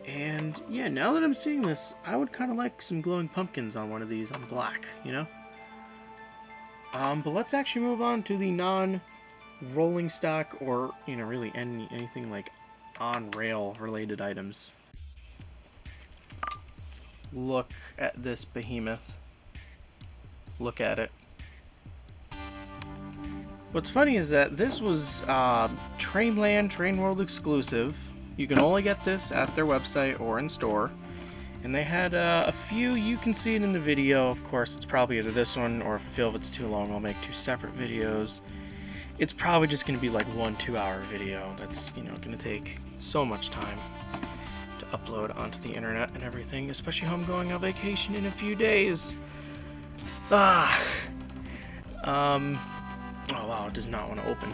And yeah, now that I'm seeing this, I would kind of like some glowing pumpkins on one of these on black, you know? But let's actually move on to the non-rolling stock or, you know, really anything like on-rail related items. Look at this behemoth. Look at it. What's funny is that this was TrainLand, TrainWorld exclusive. You can only get this at their website or in store. And they had a few, you can see it in the video. Of course, it's probably either this one, or if I feel if it's too long, I'll make 2 separate videos. It's probably just going to be like 1-2 hour video. That's, you know, going to take so much time to upload onto the internet and everything, especially how I'm going on vacation in a few days. Oh wow, it does not want to open.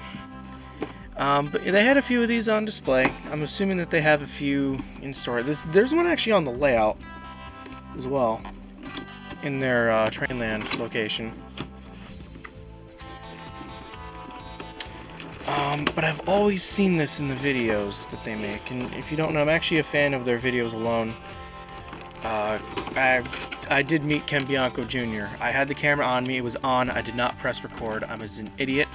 But they had a few of these on display. I'm assuming that they have a few in store. There's one actually on the layout as well in their TrainLand location. But I've always seen this in the videos that they make, and if you don't know, I'm actually a fan of their videos alone. I did meet Ken Bianco Jr. I had the camera on me, it was on, I did not press record. I was an idiot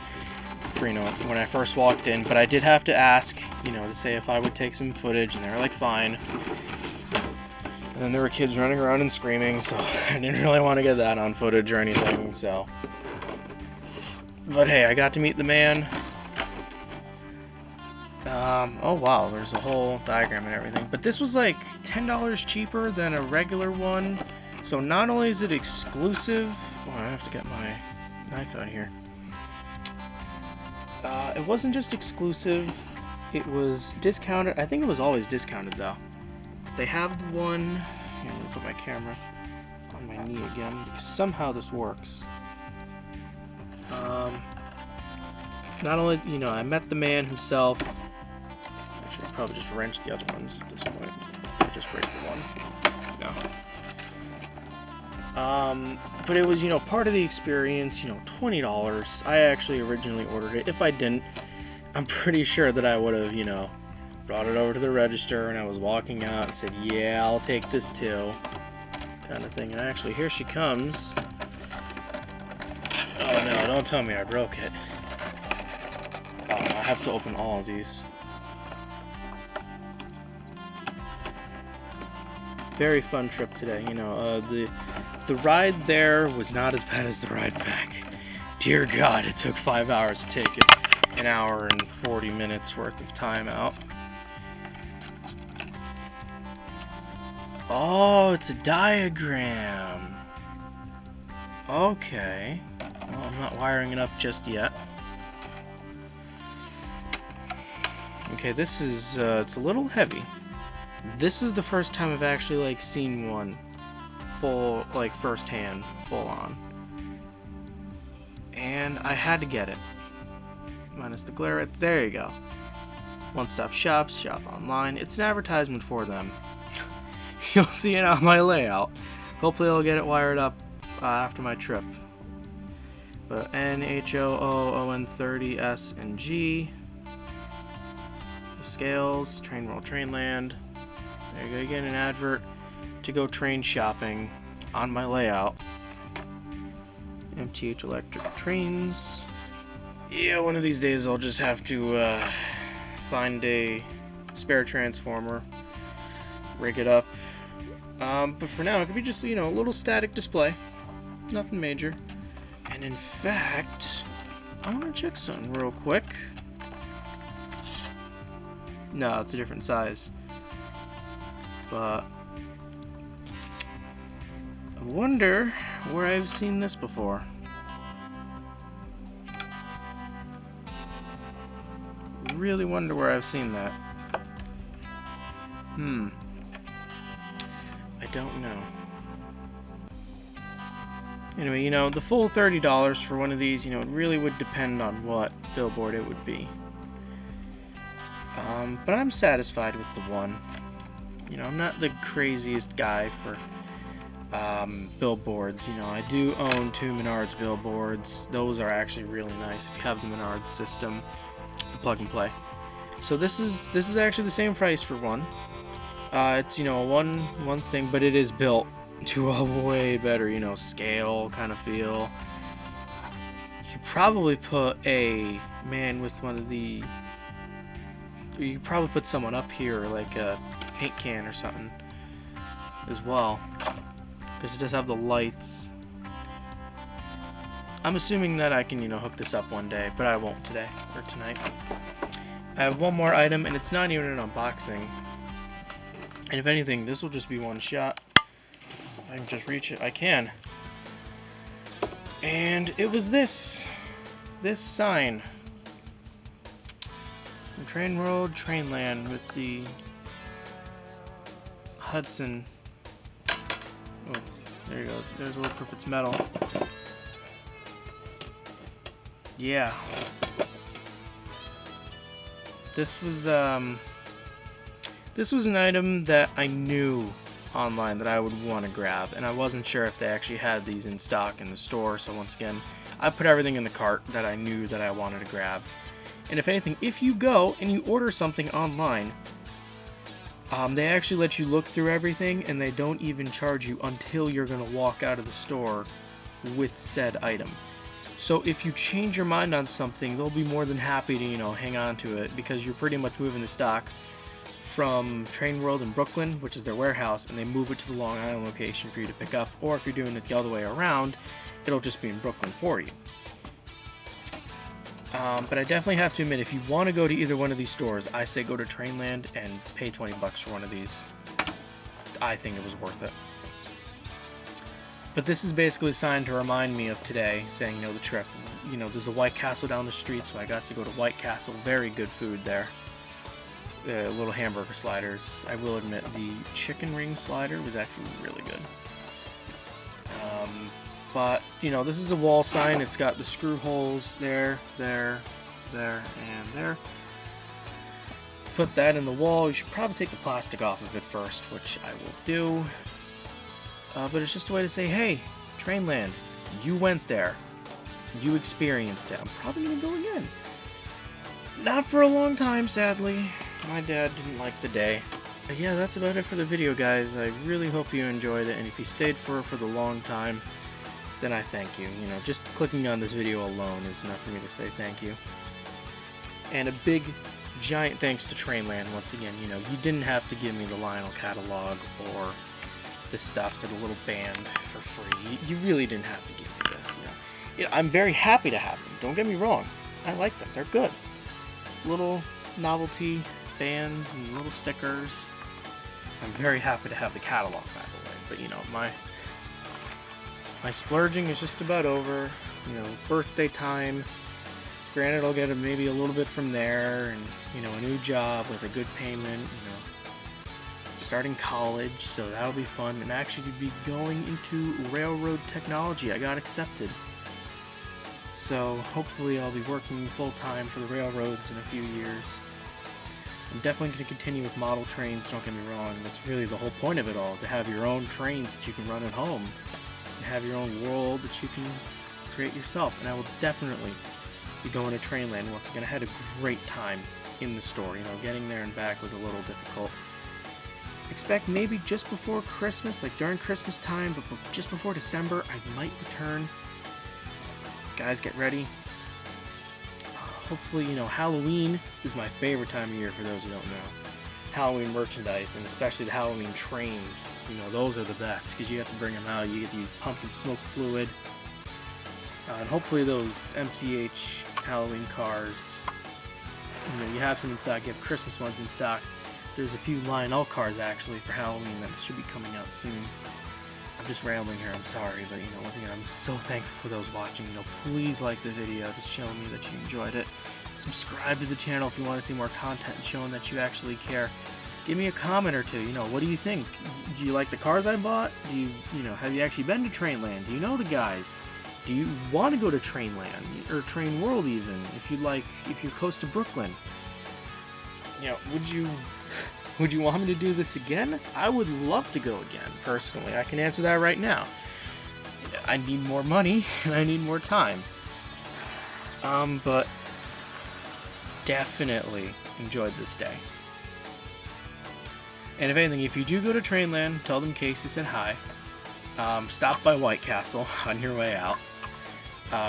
for, you know, when I first walked in, but I did have to ask, you know, to say if I would take some footage, and they were like, fine. And then there were kids running around and screaming, so I didn't really want to get that on footage or anything, so. But hey, I got to meet the man. Oh wow, there's a whole diagram and everything. But this was like $10 cheaper than a regular one. So not only is it exclusive... Oh, I have to get my knife out here. It wasn't just exclusive, it was discounted. I think it was always discounted though. They have the one... Here, let me put my camera on my knee again, because somehow this works. Not only, you know, I met the man himself. Actually, I'll probably just wrench the other ones at this point. I'll just break the one. No. But it was, you know, part of the experience, you know, $20. I actually originally ordered it. If I didn't, I'm pretty sure that I would have, you know, brought it over to the register and I was walking out and said, yeah, I'll take this too. Kind of thing. And actually, here she comes. Oh no, don't tell me I broke it. Oh, I have to open all of these. Very fun trip today, you know, the ride there was not as bad as the ride back. Dear God, it took 5 hours to take it, an hour and 40 minutes worth of time out. Oh, it's a diagram. Okay. Well, I'm not wiring it up just yet. Okay, this is, it's a little heavy. This is the first time I've actually, like, seen one full, like, firsthand, full on. And I had to get it. Minus the glare. There you go. One-stop shops, shop online. It's an advertisement for them. You'll see it on my layout. Hopefully I'll get it wired up after my trip. But NHOON30 S and G. The scales, TrainWorld, TrainLand. There you go, again, an advert to go train shopping on my layout. MTH electric trains. Yeah, one of these days I'll just have to find a spare transformer, rig it up. But for now, it could be just, you know, a little static display. Nothing major. And in fact, I want to check something real quick. No, it's a different size. But I wonder where I've seen this before. Really wonder where I've seen that. I don't know. Anyway, you know, the full $30 for one of these, you know, it really would depend on what billboard it would be. But I'm satisfied with the one. You know, I'm not the craziest guy for billboards. You know, I do own 2 Menards billboards. Those are actually really nice if you have the Menards system, the plug and play. So this is actually the same price for one. It's, you know, one thing, but it is built to a way better, you know, scale kind of feel. You could probably put a man with one of the. You could probably put someone up here, like a paint can or something, as well. Because it does have the lights. I'm assuming that I can, you know, hook this up one day, but I won't today or tonight. I have one more item, and it's not even an unboxing. And if anything, this will just be one shot. If I can just reach it, I can. And it was this sign from TrainWorld, TrainLand with the Hudson. Oh, there you go. There's a look if it's metal. Yeah. This was an item that I knew online that I would want to grab, and I wasn't sure if they actually had these in stock in the store, so once again, I put everything in the cart that I knew that I wanted to grab. And if anything, if you go and you order something online, they actually let you look through everything, and they don't even charge you until you're going to walk out of the store with said item. So if you change your mind on something, they'll be more than happy to, you know, hang on to it, because you're pretty much moving the stock from TrainWorld in Brooklyn, which is their warehouse, and they move it to the Long Island location for you to pick up. Or if you're doing it the other way around, it'll just be in Brooklyn for you. But I definitely have to admit, if you want to go to either one of these stores, I say go to TrainLand and pay $20 for one of these. I think it was worth it. But this is basically a sign to remind me of today, saying, you know, the trip. You know, there's a White Castle down the street, so I got to go to White Castle. Very good food there. Little hamburger sliders. I will admit, the chicken ring slider was actually really good. But, you know, this is a wall sign. It's got the screw holes there, and there. Put that in the wall. You should probably take the plastic off of it first, which I will do. But it's just a way to say, hey, TrainLand, you went there. You experienced it. I'm probably going to go again. Not for a long time, sadly. My dad didn't like the day. But yeah, that's about it for the video, guys. I really hope you enjoyed it, and if you stayed for the long time, then I thank you. You know, just clicking on this video alone is enough for me to say thank you. And a big, giant thanks to TrainLand once again. You know, you didn't have to give me the Lionel catalog or this stuff for the little band for free. You really didn't have to give me this. You know, I'm very happy to have them. Don't get me wrong. I like them. They're good. Little novelty bands and little stickers. I'm very happy to have the catalog, by the way. But you know, my splurging is just about over. You know, birthday time. Granted, I'll get maybe a little bit from there, and you know, a new job with a good payment. You know, starting college, so that'll be fun. And actually, to be going into railroad technology, I got accepted. So hopefully, I'll be working full time for the railroads in a few years. I'm definitely going to continue with model trains. Don't get me wrong. That's really the whole point of it all, to have your own trains that you can run at home. And have your own world that you can create yourself. And I will definitely be going to TrainLand once again. I had a great time in the store. You know, getting there and back was a little difficult. Expect maybe just before Christmas, like during Christmas time, but just before December, I might return. Guys, get ready. Hopefully, you know, Halloween is my favorite time of year for those who don't know. Halloween merchandise, and especially the Halloween trains. You know, those are the best, because you have to bring them out. You get to use pumpkin smoke fluid. And hopefully those MCH Halloween cars, you know, you have some in stock. You have Christmas ones in stock. There's a few Lionel cars, actually, for Halloween that should be coming out soon. I'm just rambling here, I'm sorry, but you know, once again, I'm so thankful for those watching. You know, please like the video to show me that you enjoyed it. Subscribe to the channel if you want to see more content and showing that you actually care. give me a comment or two. What do you think? Do you like the cars I bought? Have you actually been to TrainLand? Do you know the guys? Do you want to go to TrainLand or TrainWorld even? If you're close to Brooklyn, would you want me to do this again? I would love to go again, personally. I can answer that right now. I need more money and I need more time. But definitely enjoyed this day. And if anything, if you do go to TrainLand, tell them Casey said hi. Stop by White Castle on your way out.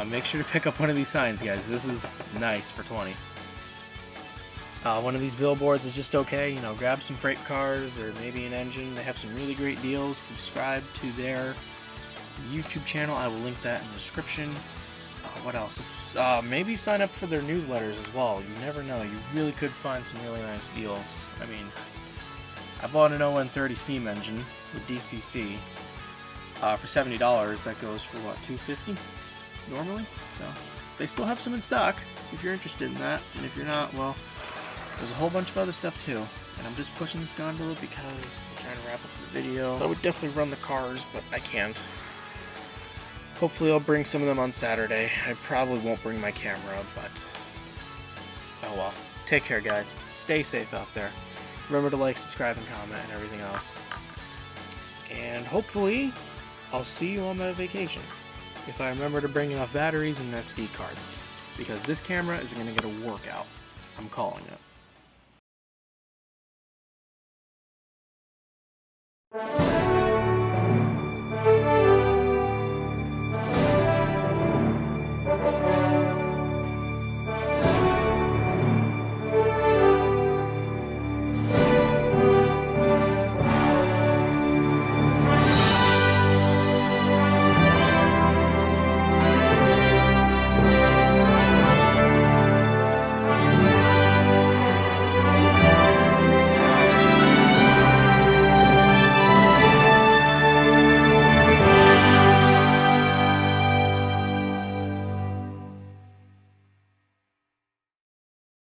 Make sure to pick up one of these signs, guys. This is nice for 20. One of these billboards is just okay. Grab some freight cars or maybe an engine. They have some really great deals. Subscribe to their YouTube channel. I will link that in the description. What else? Maybe sign up for their newsletters as well. You never know. You really could find some really nice deals. I mean, I bought an ON30 steam engine with DCC for $70. That goes for what, $250 normally? So they still have some in stock if you're interested in that. And if you're not, well, there's a whole bunch of other stuff too. And I'm just pushing this gondola because I'm trying to wrap up the video. I would definitely run the cars, but I can't. Hopefully I'll bring some of them on Saturday. I probably won't bring my camera, but oh well. Take care, guys. Stay safe out there. Remember to like, subscribe, and comment, and everything else. And hopefully I'll see you on my vacation. If I remember to bring enough batteries and SD cards. Because this camera is going to get a workout. I'm calling it.